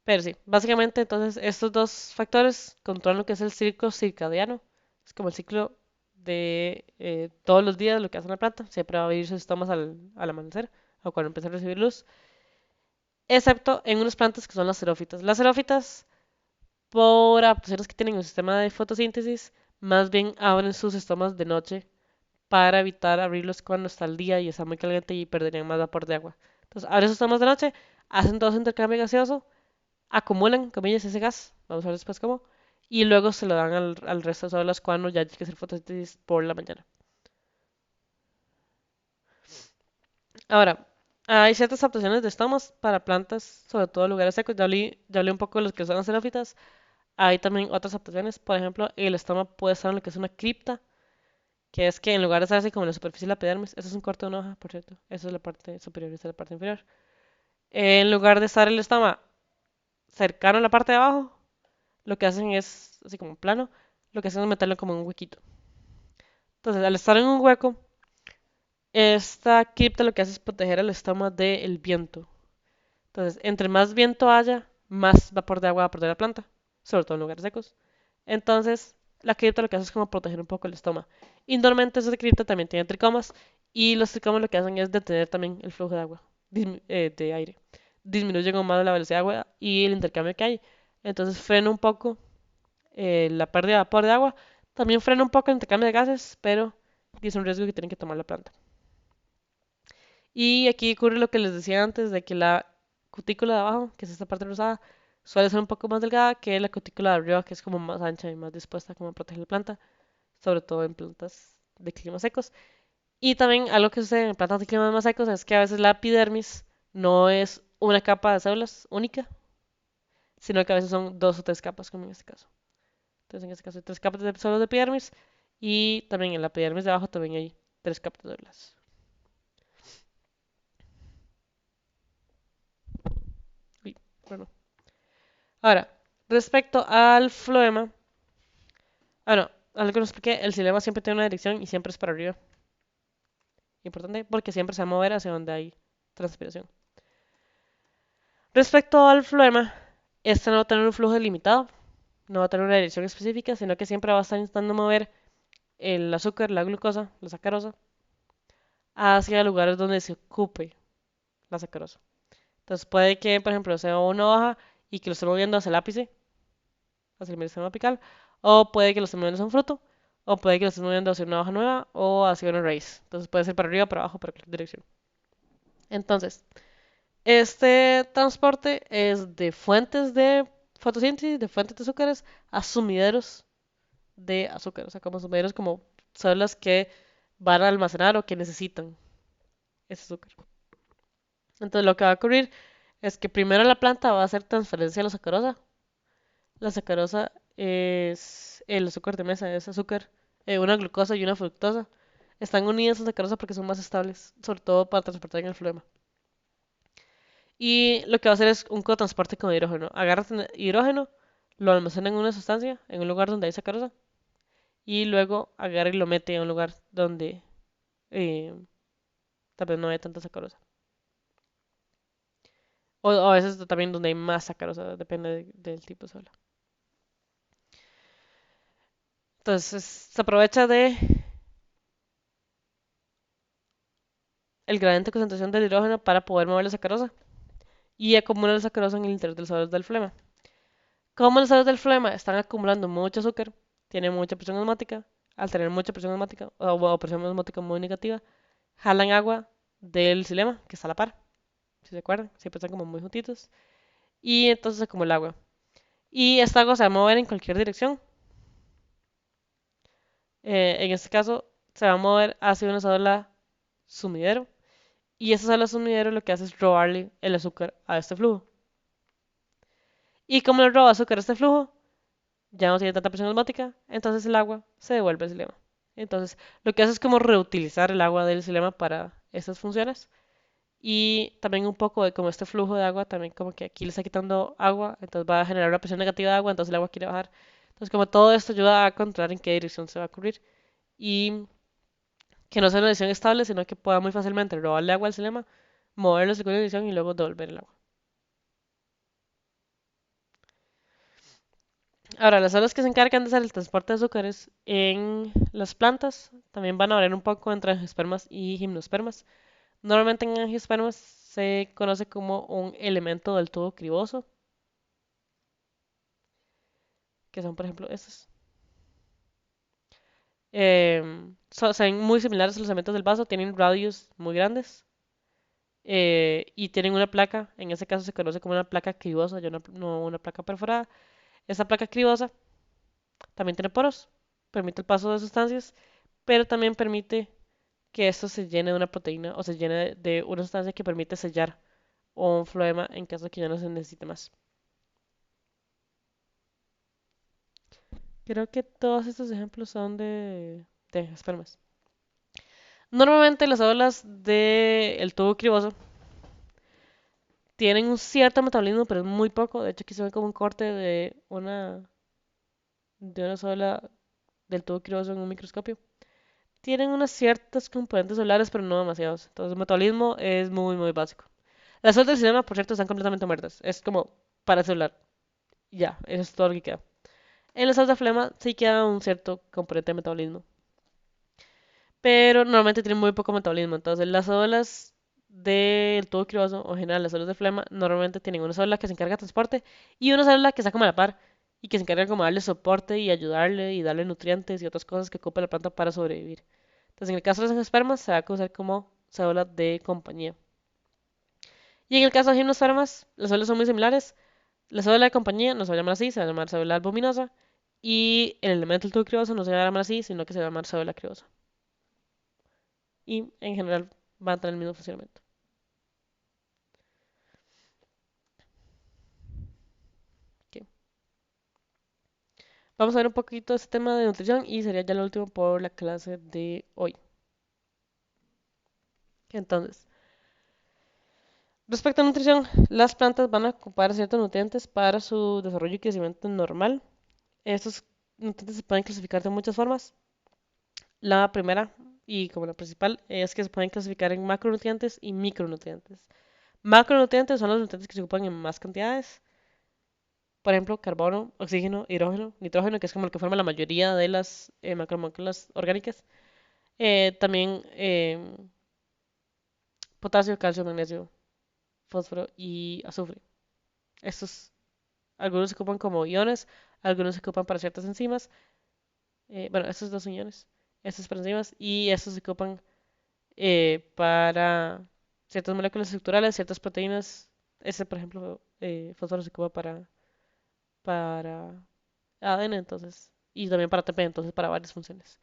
Pero sí, básicamente entonces estos dos factores controlan lo que es el ciclo circadiano. Es como el ciclo de todos los días lo que hace una planta. Siempre va a abrir sus estomas al amanecer o cuando empieza a recibir luz. Excepto en unas plantas que son las xerófitas. Las xerófitas, por adaptaciones que tienen un sistema de fotosíntesis, más bien abren sus estomas de noche para evitar abrirlos cuando está el día y está muy caliente y perderían más vapor de agua. Entonces, abren sus estomas de noche, hacen todo su intercambio gaseoso, acumulan, comillas, ese gas, vamos a ver después cómo, y luego se lo dan al resto de células cuando ya hay que hacer fotosíntesis por la mañana. Ahora, hay ciertas adaptaciones de estomas para plantas, sobre todo en lugares secos. Ya hablé un poco de los que son xerófitas. Hay también otras adaptaciones, por ejemplo, el estoma puede estar en lo que es una cripta, que es que en lugar de estar así como en la superficie de la epidermis, eso es un corte de una hoja, por cierto, esa es la parte superior, esa es la parte inferior. En lugar de estar el estoma cercano a la parte de abajo, lo que hacen es, así como plano, lo que hacen es meterlo como en un huequito. Entonces, al estar en un hueco, esta cripta lo que hace es proteger el estoma del viento. Entonces, entre más viento haya, más vapor de agua va a perder la planta, sobre todo en lugares secos. Entonces, la cripta lo que hace es como proteger un poco el estoma. Y normalmente esa cripta también tiene tricomas, y los tricomas lo que hacen es detener también el flujo de agua, de aire. Disminuyen aún más la velocidad de agua y el intercambio que hay. Entonces, frena un poco la pérdida de vapor de agua. También frena un poco el intercambio de gases, pero es un riesgo que tienen que tomar la planta. Y aquí ocurre lo que les decía antes, de que la cutícula de abajo, que es esta parte rosada, suele ser un poco más delgada que la cutícula de arriba, que es como más ancha y más dispuesta como a proteger la planta, sobre todo en plantas de climas secos. Y también algo que sucede en plantas de climas más secos es que a veces la epidermis no es una capa de células única, sino que a veces son dos o tres capas, como en este caso. Entonces en este caso hay tres capas de células de epidermis y también en la epidermis de abajo también hay tres capas de células. Uy, bueno. Ahora, respecto al floema, no, algo que no expliqué, el xilema siempre tiene una dirección y siempre es para arriba. Importante porque siempre se va a mover hacia donde hay transpiración. Respecto al floema, este no va a tener un flujo delimitado, no va a tener una dirección específica, sino que siempre va a estar intentando mover el azúcar, la glucosa, la sacarosa, hacia lugares donde se ocupe la sacarosa. Entonces puede que, por ejemplo, sea una hoja y que lo esté moviendo hacia el ápice, hacia el meristema apical, o puede que lo esté moviendo hacia un fruto, o puede que lo esté moviendo hacia una hoja nueva o hacia una raíz. Entonces puede ser para arriba, para abajo, para cualquier dirección. Entonces, este transporte es de fuentes de fotosíntesis, de fuentes de azúcares, a sumideros de azúcar, o sea, como sumideros como células que van a almacenar o que necesitan ese azúcar. Entonces lo que va a ocurrir es que primero la planta va a hacer transferencia a la sacarosa. La sacarosa es el azúcar de mesa, es azúcar, una glucosa y una fructosa. Están unidas a sacarosa porque son más estables, sobre todo para transportar en el flema. Y lo que va a hacer es un cotransporte con hidrógeno. Agarra hidrógeno, lo almacena en una sustancia, en un lugar donde hay sacarosa, y luego agarra y lo mete en un lugar donde eh, tal vez no haya tanta sacarosa. O a veces también donde hay más sacarosa, depende del tipo de sola. Entonces se aprovecha de el gradiente de concentración del hidrógeno para poder mover la sacarosa y acumula la sacarosa en el interior de los suelos del flema. Como los suelos del flema están acumulando mucho azúcar, tienen mucha presión osmótica, al tener mucha presión osmótica o presión osmótica muy negativa, jalan agua del xilema, que está a la par, si se acuerdan, siempre están como muy juntitos, y entonces se acumula agua. Y esta agua se va a mover en cualquier dirección. En este caso, se va a mover hacia una célula sumidero, y esa célula sumidero lo que hace es robarle el azúcar a este flujo. Y como le roba azúcar a este flujo, ya no tiene tanta presión osmótica, entonces el agua se devuelve al xilema. Entonces, lo que hace es como reutilizar el agua del xilema para estas funciones. Y también un poco de como este flujo de agua, también como que aquí le está quitando agua, entonces va a generar una presión negativa de agua, entonces el agua quiere bajar. Entonces, como todo esto ayuda a controlar en qué dirección se va a ocurrir. Y que no sea una dirección estable, sino que pueda muy fácilmente robarle agua al xilema, moverlo en segunda dirección y luego devolver el agua. Ahora, las células que se encargan de hacer el transporte de azúcares en las plantas también van a variar un poco entre angiospermas y gimnospermas. Normalmente en angiospermas se conoce como un elemento del tubo criboso, que son, por ejemplo, estos. Son muy similares a los elementos del vaso, tienen radios muy grandes y tienen una placa, en ese caso se conoce como una placa cribosa, ya no una placa perforada. Esta placa cribosa también tiene poros, permite el paso de sustancias, pero también permite que esto se llene de una proteína o se llene de una sustancia que permite sellar un floema en caso de que ya no se necesite más. Creo que todos estos ejemplos son de espermas. Normalmente las olas del tubo criboso tienen un cierto metabolismo, pero es muy poco. De hecho, aquí se ve como un corte de una sola del tubo criboso en un microscopio. Tienen unas ciertas componentes solares, pero no demasiados. Entonces, el metabolismo es muy, muy básico. Las células del sistema, por cierto, están completamente muertas. Es como para celular. Ya, eso es todo lo que queda. En las células de flema sí queda un cierto componente de metabolismo, pero normalmente tienen muy poco metabolismo. Entonces, las células del tubo criboso, o en general las células de flema, normalmente tienen una célula que se encarga de transporte y una célula que está como a la par y que se encarga como de darle soporte y ayudarle y darle nutrientes y otras cosas que ocupa la planta para sobrevivir. Entonces, en el caso de las espermas, se va a usar como célula de compañía. Y en el caso de gimnospermas, las células son muy similares. La célula de compañía no se va a llamar así, se va a llamar célula albuminosa. Y el elemento del tubo criboso no se va a llamar así, sino que se va a llamar célula cribosa. Y en general van a tener el mismo funcionamiento. Ok. Vamos a ver un poquito este tema de nutrición y sería ya lo último por la clase de hoy. Entonces, respecto a nutrición, las plantas van a ocupar ciertos nutrientes para su desarrollo y crecimiento normal. Estos nutrientes se pueden clasificar de muchas formas. La primera, y como la principal, es que se pueden clasificar en macronutrientes y micronutrientes. Macronutrientes son los nutrientes que se ocupan en más cantidades. Por ejemplo, carbono, oxígeno, hidrógeno, nitrógeno, que es como el que forma la mayoría de las macromoléculas orgánicas. También potasio, calcio, magnesio, fósforo y azufre. Estos, algunos se ocupan como iones, algunos se ocupan para ciertas enzimas. Bueno, estos dos son iones, estos para enzimas y estos se ocupan para ciertas moléculas estructurales, ciertas proteínas. Ese, por ejemplo, fósforo se ocupa para ADN, entonces, y también para ATP, entonces para varias funciones.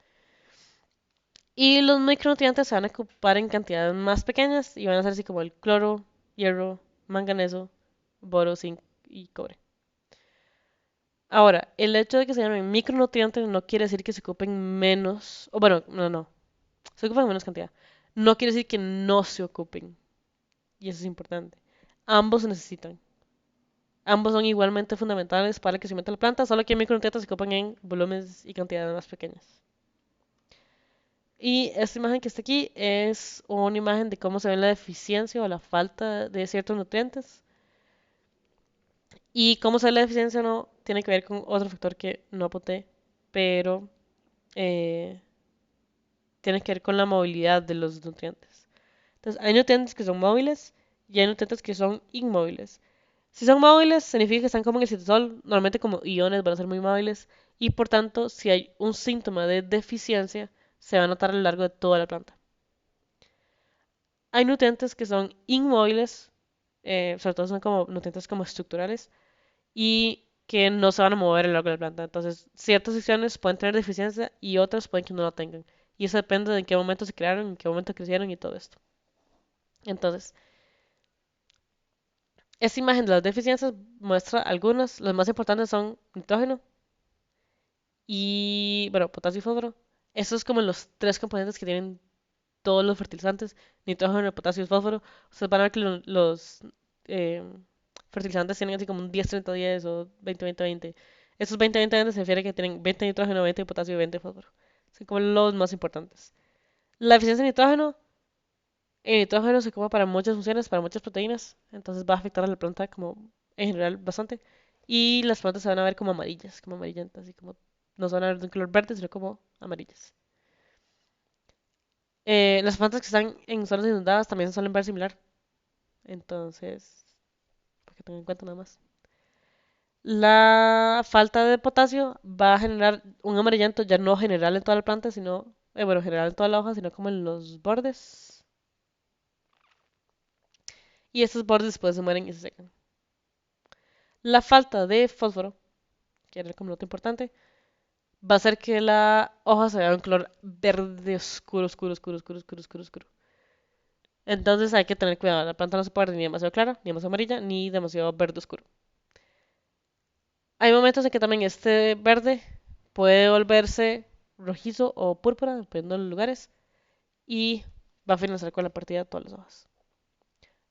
Y los micronutrientes se van a ocupar en cantidades más pequeñas y van a ser así como el cloro, hierro, manganeso, boro, zinc y cobre. Ahora, el hecho de que se llamen micronutrientes no quiere decir que se ocupen menos, o bueno, no, se ocupan en menos cantidad. No quiere decir que no se ocupen, y eso es importante. Ambos se necesitan. Ambos son igualmente fundamentales para el crecimiento de la planta, solo que micronutrientes se ocupan en volúmenes y cantidades más pequeñas. Y esta imagen que está aquí es una imagen de cómo se ve la deficiencia o la falta de ciertos nutrientes. Y cómo se ve la deficiencia no tiene que ver con otro factor que no apunté, pero eh, tiene que ver con la movilidad de los nutrientes. Entonces, hay nutrientes que son móviles y hay nutrientes que son inmóviles. Si son móviles, significa que están como en el citosol, normalmente como iones van a ser muy móviles, y por tanto, si hay un síntoma de deficiencia, se va a notar a lo largo de toda la planta. Hay nutrientes que son inmóviles, sobre todo son como nutrientes como estructurales, y que no se van a mover a lo largo de la planta. Entonces, ciertas secciones pueden tener deficiencia y otras pueden que no la tengan. Y eso depende de en qué momento se crearon, en qué momento crecieron y todo esto. Entonces, esta imagen de las deficiencias muestra algunas. Las más importantes son nitrógeno y, bueno, potasio y fósforo. Estos son como los tres componentes que tienen todos los fertilizantes, nitrógeno, potasio y fósforo. Ustedes van a ver que los eh, fertilizantes tienen así como un 10-30-10 o 20-20-20. Estos 20-20-20 se refiere a que tienen 20 nitrógeno, 20 potasio y 20 fósforo. Son como los más importantes. La deficiencia de nitrógeno, el nitrógeno se ocupa para muchas funciones, para muchas proteínas, entonces va a afectar a la planta como en general bastante. y las plantas se van a ver como amarillas, como amarillentas, así como no se van a ver de un color verde, sino como amarillas. Las plantas que están en zonas inundadas también se suelen ver similar, entonces, para que tengan en cuenta nada más. La falta de potasio va a generar un amarillento ya no general en toda la planta, sino, bueno, general en toda la hoja, sino como en los bordes. Y estos bordes después se mueren y se secan. La falta de fósforo, que era como nota importante, va a hacer que la hoja se vea un color verde oscuro, oscuro, oscuro, oscuro, oscuro, oscuro, oscuro. Entonces hay que tener cuidado. La planta no se puede ver ni demasiado clara, ni demasiado amarilla, ni demasiado verde oscuro. Hay momentos en que también este verde puede volverse rojizo o púrpura, dependiendo de los lugares, y va a finalizar con la partida de todas las hojas.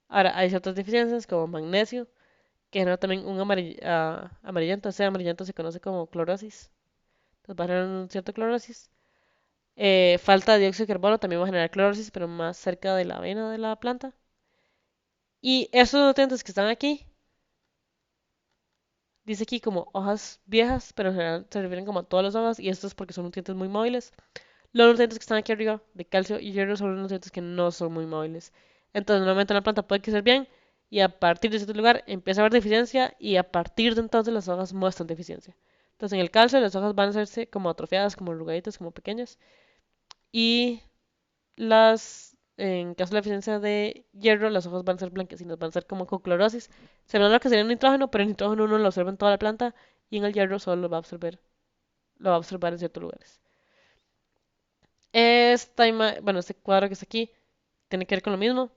Ahora, hay ciertas deficiencias como magnesio, que genera también un amarillento. Ese amarillento se conoce como clorosis. Entonces va a generar un cierto clorosis. Falta de dióxido de carbono también va a generar clorosis, pero más cerca de la vena de la planta. Y esos nutrientes que están aquí, dice aquí como hojas viejas, pero en general se refieren como a todas las hojas, y esto es porque son nutrientes muy móviles. Los nutrientes que están aquí arriba, de calcio y hierro, son los nutrientes que no son muy móviles. Entonces, normalmente una planta puede crecer bien, y a partir de cierto lugar empieza a haber deficiencia, y a partir de entonces las hojas muestran deficiencia. Entonces, en el calcio las hojas van a hacerse como atrofiadas, como arrugaditas, como pequeñas, y en caso de la deficiencia de hierro, las hojas van a ser blanquecinas, van a ser como con clorosis. Se ve lo que sería el nitrógeno, pero el nitrógeno uno lo absorbe en toda la planta y en el hierro solo lo va a observar en ciertos lugares. Bueno, este cuadro que está aquí tiene que ver con lo mismo,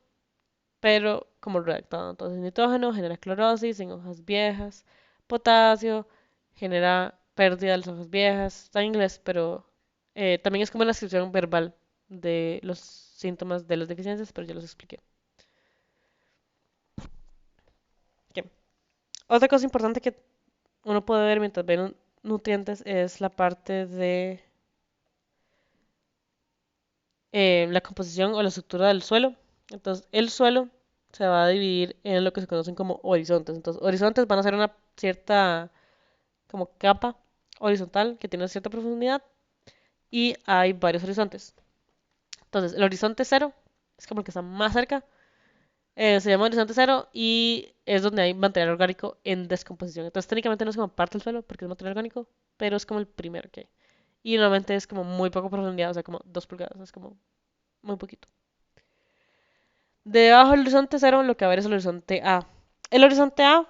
pero como redactado. Entonces, nitrógeno genera clorosis en hojas viejas, potasio genera pérdida de las hojas viejas. Está en inglés, pero también es como una descripción verbal de los síntomas de las deficiencias, pero ya los expliqué. Ok. Otra cosa importante que uno puede ver mientras ve nutrientes es la parte de la composición o la estructura del suelo. Entonces, el suelo se va a dividir en lo que se conocen como horizontes. Entonces, horizontes van a ser una cierta como capa horizontal que tiene una cierta profundidad, y hay varios horizontes. Entonces, el horizonte cero es como el que está más cerca. Se llama horizonte cero y es donde hay material orgánico en descomposición. Entonces, técnicamente no es como parte del suelo porque es material orgánico, pero es como el primero que hay. Y normalmente es como muy poco profundidad, o sea, como 2 pulgadas, es como muy poquito. Debajo del horizonte cero lo que va a haber es el horizonte A. El horizonte A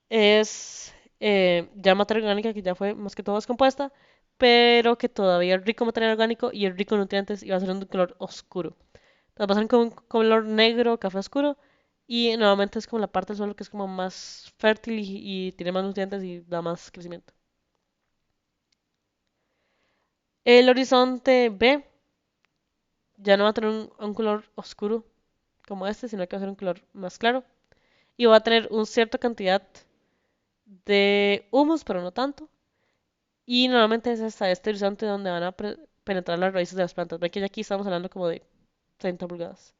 es ya materia orgánica que ya fue más que todo descompuesta, pero que todavía es rico en material orgánico y es rico en nutrientes, y va a ser un color oscuro. Entonces va a ser como un color negro, café oscuro, y nuevamente es como la parte del suelo que es como más fértil y tiene más nutrientes y da más crecimiento. El horizonte B ya no va a tener un color oscuro como este, sino que va a ser un color más claro. Y va a tener una cierta cantidad de humus, pero no tanto. Y normalmente es hasta este horizonte donde van a penetrar las raíces de las plantas. Ve que ya aquí estamos hablando como de 30 pulgadas.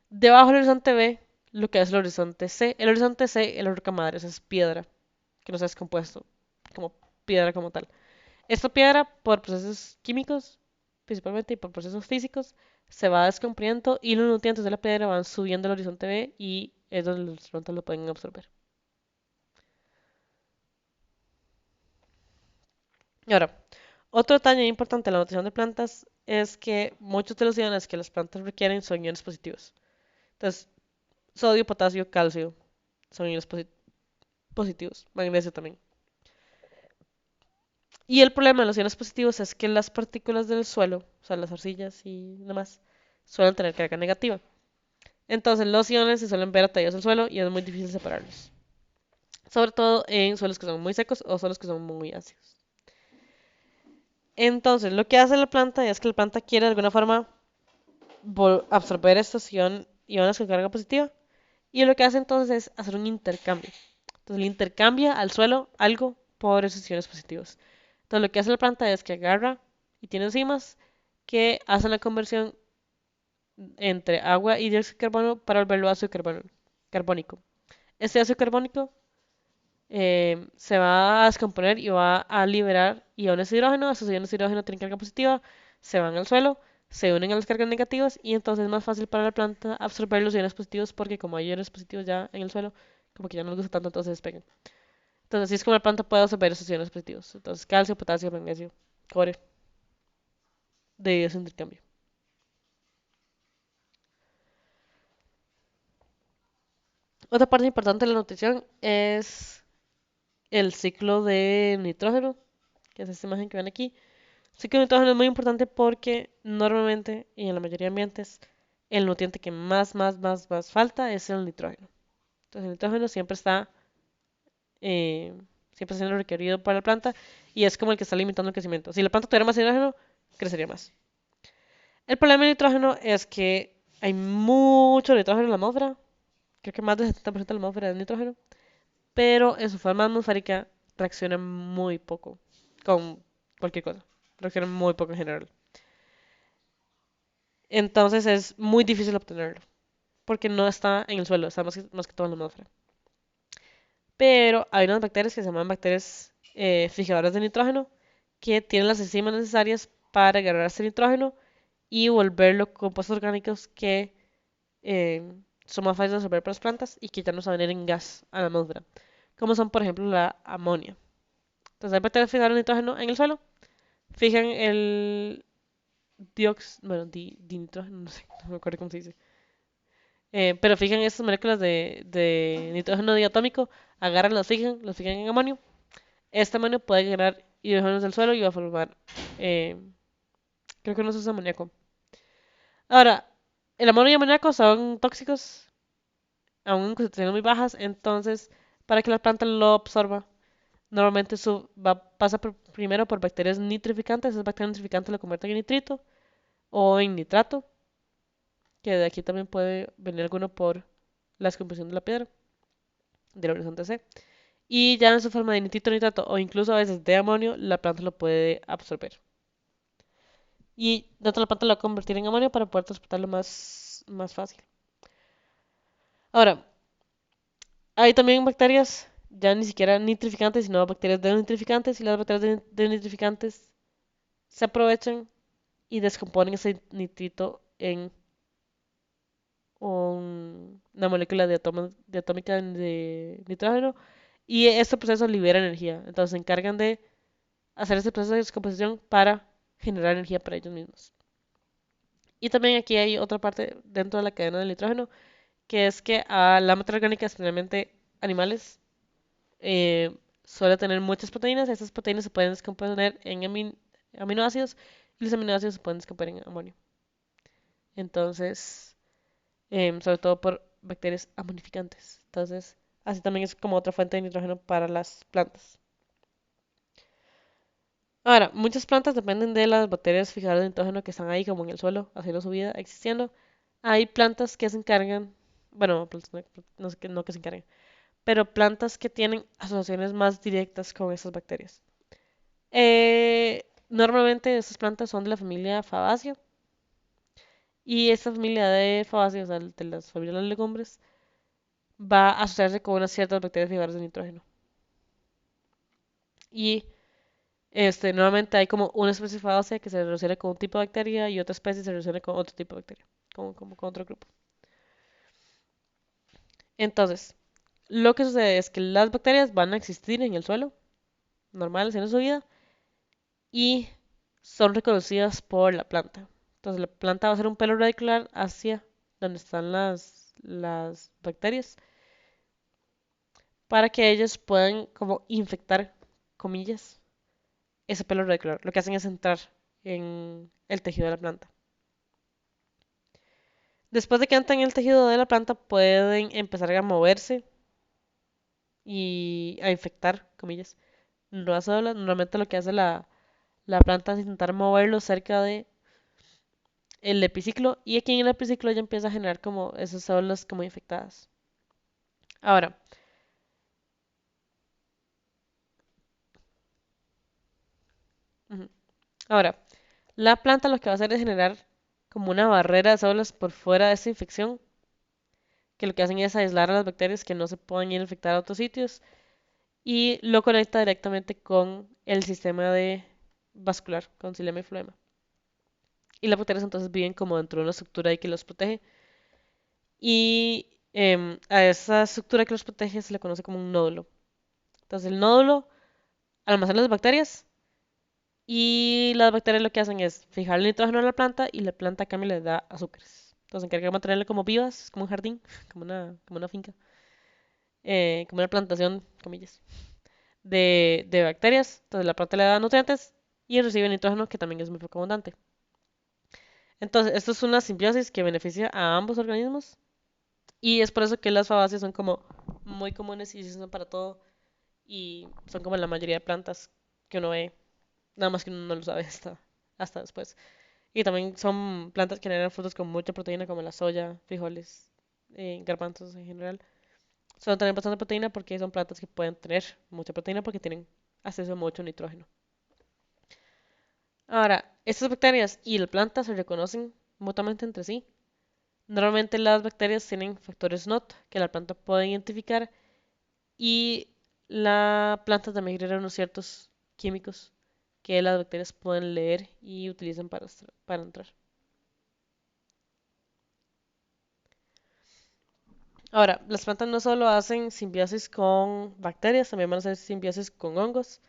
Debajo del horizonte B, lo que es el horizonte C. El horizonte C, el roca madre, es piedra, que no se ha descompuesto, como piedra como tal. Esta piedra, por procesos químicos, principalmente, y por procesos físicos, se va descomponiendo y los nutrientes de la piedra van subiendo al horizonte B, y es donde las plantas lo pueden absorber. Y ahora, otro detalle importante en la nutrición de plantas es que muchos de los iones que las plantas requieren son iones positivos. Entonces, sodio, potasio, calcio son iones positivos, magnesio también. Y el problema de los iones positivos es que las partículas del suelo, o sea, las arcillas y demás, suelen tener carga negativa. Entonces, los iones se suelen ver atados al suelo y es muy difícil separarlos. Sobre todo en suelos que son muy secos o suelos que son muy ácidos. Entonces, lo que hace la planta es que la planta quiere de alguna forma absorber estos iones con carga positiva. Y lo que hace entonces es hacer un intercambio. Entonces le intercambia al suelo algo por esos iones positivos. Entonces lo que hace la planta es que agarra y tiene enzimas que hacen la conversión entre agua y dióxido de carbono para volverlo ácido carbónico. Este ácido carbónico se va a descomponer y va a liberar iones de hidrógeno. Esos iones de hidrógeno tienen carga positiva, se van al suelo, se unen a las cargas negativas y entonces es más fácil para la planta absorber los iones positivos porque como hay iones positivos ya en el suelo, como que ya no les gusta tanto, entonces se despegan. Entonces así es como la planta puede absorber esos iones positivos. Entonces calcio, potasio, magnesio, cobre, debido a ese intercambio. Otra parte importante de la nutrición es el ciclo de nitrógeno, que es esta imagen que ven aquí. El ciclo de nitrógeno es muy importante porque normalmente y en la mayoría de ambientes el nutriente que más falta es el nitrógeno. Entonces el nitrógeno eh, siempre está siendo requerido para la planta y es como el que está limitando el crecimiento. Si la planta tuviera más nitrógeno, crecería más. El problema del nitrógeno es que hay mucho nitrógeno en la atmósfera. Creo que más del 70% de la atmósfera es nitrógeno. Pero en su forma atmosférica reacciona muy poco con cualquier cosa. Reacciona muy poco en general. Entonces es muy difícil obtenerlo. Porque no está en el suelo, está más que todo en la atmósfera. Pero hay unas bacterias que se llaman bacterias fijadoras de nitrógeno que tienen las enzimas necesarias para agarrar ese nitrógeno y volverlo compuestos orgánicos que eh, son más fáciles de absorber para las plantas y que ya no se van a ir en gas a la atmósfera. Como son, por ejemplo, la amonia. Entonces hay bacterias fijadoras de nitrógeno en el suelo, fijan el dióxido, bueno, dinitrógeno, no sé, no me acuerdo cómo se dice. Pero fijan estas moléculas de nitrógeno diatómico, agarran, las fijan en amonio. Este amonio puede generar hidrógenos del suelo y va a formar, eh, creo que no es amoníaco. Ahora, el amonio y el amoníaco son tóxicos, aún en concentraciones muy bajas, entonces para que la planta lo absorba, normalmente pasa primero por bacterias nitrificantes, esas bacterias nitrificantes lo convierten en nitrito o en nitrato, que de aquí también puede venir alguno por la descomposición de la piedra, del horizonte C. Y ya en su forma de nitrito, nitrato o incluso a veces de amonio, la planta lo puede absorber. Y dentro de la planta lo va a convertir en amonio para poder transportarlo más fácil. Ahora, hay también bacterias ya ni siquiera nitrificantes, sino bacterias denitrificantes y las bacterias denitrificantes se aprovechan y descomponen ese nitrito en una molécula de atómica de nitrógeno y este proceso libera energía. Entonces se encargan de hacer ese proceso de descomposición para generar energía para ellos mismos. Y también aquí hay otra parte dentro de la cadena del nitrógeno, que es que a la materia orgánica, especialmente animales, suele tener muchas proteínas. Estas proteínas se pueden descomponer en aminoácidos y los aminoácidos se pueden descomponer en amonio. Entonces, sobre todo por bacterias amonificantes. Entonces, así también es como otra fuente de nitrógeno para las plantas. Ahora, muchas plantas dependen de las bacterias fijadoras de nitrógeno que están ahí como en el suelo, haciendo su vida, existiendo. Hay plantas que se encargan, bueno, no, no que se encargan, pero plantas que tienen asociaciones más directas con esas bacterias. Normalmente estas plantas son de la familia Fabaceae y esta familia de Fabaceae, o sea, de las familias de las legumbres, va a asociarse con unas ciertas bacterias fijadoras de nitrógeno. Y nuevamente hay como una especie de Fabaceae que se relaciona con un tipo de bacteria y otra especie se relaciona con otro tipo de bacteria, como con otro grupo. Entonces, lo que sucede es que las bacterias van a existir en el suelo, normal, haciendo su vida, y son reconocidas por la planta. Entonces la planta va a hacer un pelo radicular hacia donde están las bacterias para que ellos puedan como infectar, comillas, ese pelo radicular. Lo que hacen es entrar en el tejido de la planta. Después de que entran en el tejido de la planta pueden empezar a moverse y a infectar, comillas, nuevas células. Normalmente lo que hace la planta es intentar moverlo cerca de el epiciclo y aquí en el epiciclo ya empieza a generar como esas células como infectadas. Ahora, ujú, ahora, la planta lo que va a hacer es generar como una barrera de células por fuera de esa infección que lo que hacen es aislar a las bacterias que no se pueden ir a infectar a otros sitios y lo conecta directamente con el sistema de vascular, con xilema y floema. Y las bacterias entonces viven como dentro de una estructura ahí que los protege. Y a esa estructura que los protege se le conoce como un nódulo. Entonces el nódulo almacena las bacterias y las bacterias lo que hacen es fijar el nitrógeno en la planta y la planta a cambio le da azúcares. Entonces se encarga de mantenerla como vivas, como un jardín, como una finca, como una plantación, comillas, de bacterias. Entonces la planta le da nutrientes y recibe nitrógeno que también es muy poco abundante. Entonces esto es una simbiosis que beneficia a ambos organismos y es por eso que las fabáceas son como muy comunes y se usan para todo y son como la mayoría de plantas que uno ve, nada más que uno no lo sabe hasta después. Y también son plantas que generan frutos con mucha proteína como la soya, frijoles, garbanzos en general. Son también bastante proteína porque son plantas que pueden tener mucha proteína porque tienen acceso a mucho nitrógeno. Ahora, estas bacterias y la planta se reconocen mutuamente entre sí. Normalmente las bacterias tienen factores NOT que la planta puede identificar y la planta también genera unos ciertos químicos que las bacterias pueden leer y utilizan para entrar. Ahora, las plantas no solo hacen simbiosis con bacterias, también van a hacer simbiosis con hongos.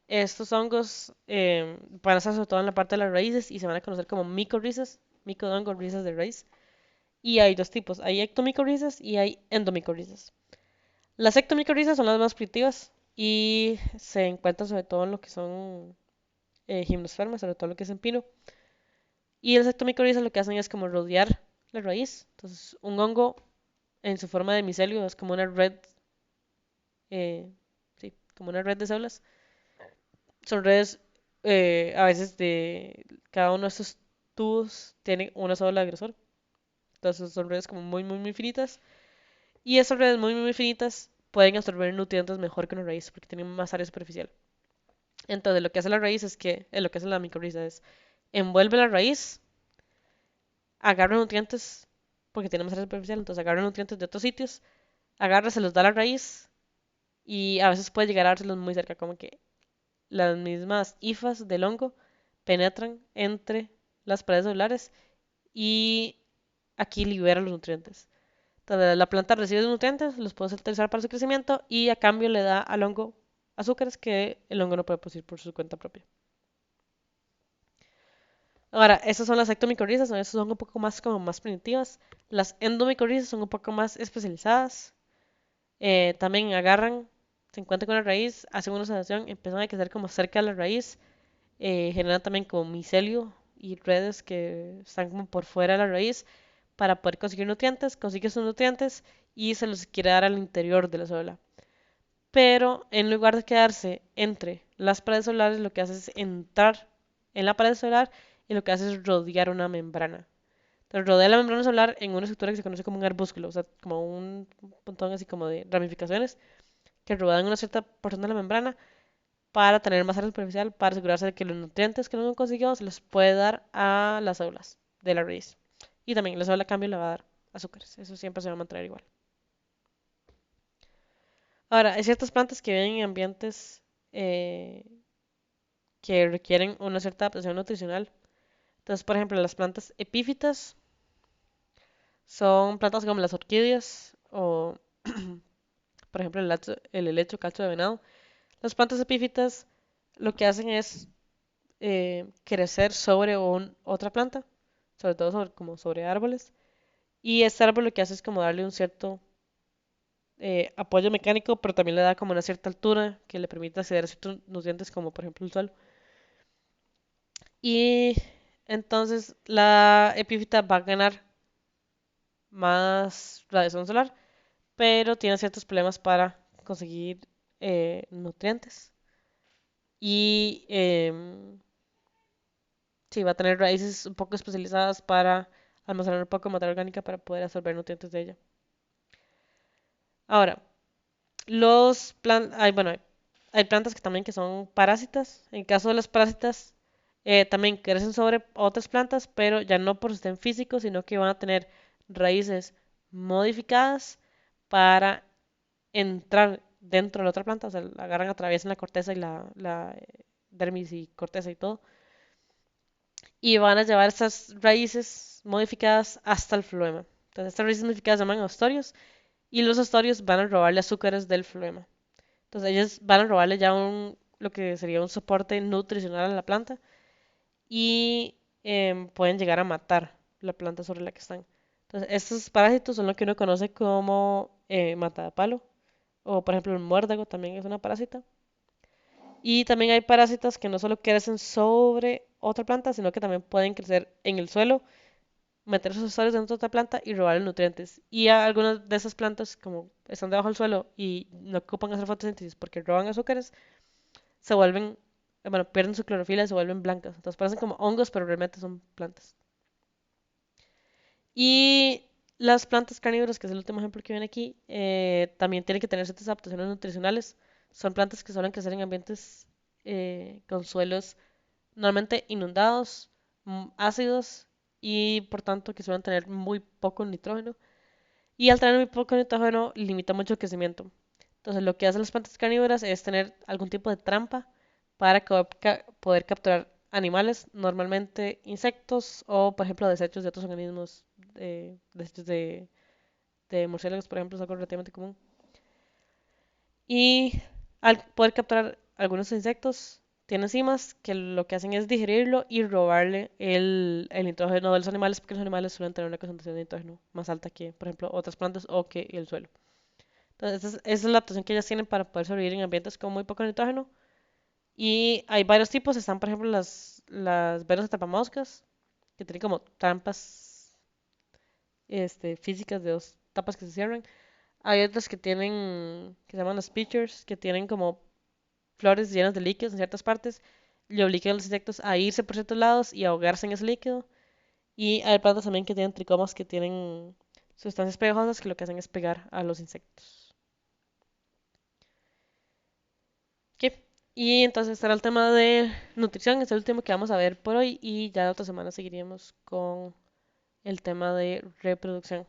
Estos hongos van a estar sobre todo en la parte de las raíces y se van a conocer como micorrizas, micodongo, risas de raíz. Y hay dos tipos, hay ectomicorrizas y hay endomicorrizas. Las ectomicorrizas son las más primitivas y se encuentran sobre todo en lo que son gimnospermas, sobre todo lo que es en pino. Y las ectomicorrizas lo que hacen es como rodear la raíz. Entonces, un hongo en su forma de micelio es como una red, sí, como una red de células. Son redes a veces de cada uno de estos tubos tiene una sola agresor. Entonces son redes como muy, muy, muy finitas. Y esas redes muy, muy, muy finitas pueden absorber nutrientes mejor que una raíz porque tienen más área superficial. Entonces lo que hace la raíz es que, lo que hace la micorriza es envuelve la raíz, agarra nutrientes porque tiene más área superficial, entonces agarra nutrientes de otros sitios, agarra, se los da a la raíz y a veces puede llegar a dárselos muy cerca, como que las mismas hifas del hongo penetran entre las paredes celulares y aquí libera los nutrientes. Entonces la planta recibe los nutrientes, los puede utilizar para su crecimiento y a cambio le da al hongo azúcares que el hongo no puede producir por su cuenta propia. Ahora, estas son las ectomicorrizas, son un poco más como más primitivas. Las endomicorrizas son un poco más especializadas. También agarran, se encuentran con la raíz, hacen una sedación, empiezan a crecer como cerca de la raíz, generan también como micelio y redes que están como por fuera de la raíz para poder conseguir nutrientes, consigue sus nutrientes y se los quiere dar al interior de la célula. Pero en lugar de quedarse entre las paredes celulares, lo que hace es entrar en la pared celular y lo que hace es rodear una membrana. Entonces rodea la membrana celular en una estructura que se conoce como un arbúsculo, o sea, como un montón así como de ramificaciones que rodean una cierta porción de la membrana para tener más área superficial, para asegurarse de que los nutrientes que no consiguió se los puede dar a las células de la raíz. Y también la célula a cambio le va a dar azúcares, eso siempre se va a mantener igual. Ahora, hay ciertas plantas que viven en ambientes eh, que requieren una cierta adaptación nutricional. Entonces, por ejemplo, las plantas epífitas son plantas como las orquídeas o, por ejemplo, el helecho calcho de venado. Las plantas epífitas lo que hacen es crecer sobre otra planta, sobre todo como sobre árboles. Y este árbol lo que hace es como darle un cierto apoyo mecánico, pero también le da como una cierta altura que le permite acceder a ciertos nutrientes como por ejemplo el sol. Y entonces la epífita va a ganar más radiación solar, pero tiene ciertos problemas para conseguir nutrientes. Y sí, va a tener raíces un poco especializadas para almacenar un poco de materia orgánica para poder absorber nutrientes de ella. Ahora, bueno, hay plantas que también que son parásitas. En caso de las parásitas, también crecen sobre otras plantas, pero ya no por su sistema físico, sino que van a tener raíces modificadas para entrar dentro de la otra planta, o sea, la agarran, atraviesan la corteza y la dermis y corteza y todo, y van a llevar esas raíces modificadas hasta el floema. Entonces, estas raíces modificadas se llaman ostorios y los ostorios van a robarle azúcares del floema. Entonces, ellos van a robarle ya lo que sería un soporte nutricional a la planta y pueden llegar a matar la planta sobre la que están. Entonces, estos parásitos son lo que uno conoce como mata de palo, o por ejemplo el muérdago también es una parásita. Y también hay parásitos que no solo crecen sobre otra planta, sino que también pueden crecer en el suelo, meter sus usuarios dentro de otra planta y robar los nutrientes. Y algunas de esas plantas, como están debajo del suelo y no ocupan hacer fotosíntesis porque roban azúcares, se vuelven, bueno, pierden su clorofila y se vuelven blancas. Entonces parecen como hongos, pero realmente son plantas. Y las plantas carnívoras, que es el último ejemplo que viene aquí, también tienen que tener ciertas adaptaciones nutricionales. Son plantas que suelen crecer en ambientes con suelos normalmente inundados, ácidos y por tanto que suelen tener muy poco nitrógeno. Y al tener muy poco nitrógeno limita mucho el crecimiento. Entonces lo que hacen las plantas carnívoras es tener algún tipo de trampa para poder capturar animales, normalmente insectos o por ejemplo desechos de otros organismos, desechos de murciélagos por ejemplo es algo relativamente común. Y al poder capturar algunos insectos, tiene enzimas que lo que hacen es digerirlo y robarle el nitrógeno de los animales, porque los animales suelen tener una concentración de nitrógeno más alta que, por ejemplo, otras plantas o que el suelo. Entonces, esa es la adaptación que ellas tienen para poder sobrevivir en ambientes con muy poco nitrógeno. Y hay varios tipos. Están, por ejemplo, las venas atrapamoscas, que tienen como trampas físicas de dos tapas que se cierran. Hay otras que tienen, que se llaman las pitchers, que tienen como flores llenas de líquidos en ciertas partes, le obligan a los insectos a irse por ciertos lados y ahogarse en ese líquido. Y hay plantas también que tienen tricomas que tienen sustancias pegajosas que lo que hacen es pegar a los insectos. ¿Qué? Y entonces este era el tema de nutrición, es el último que vamos a ver por hoy y ya la otra semana seguiríamos con el tema de reproducción.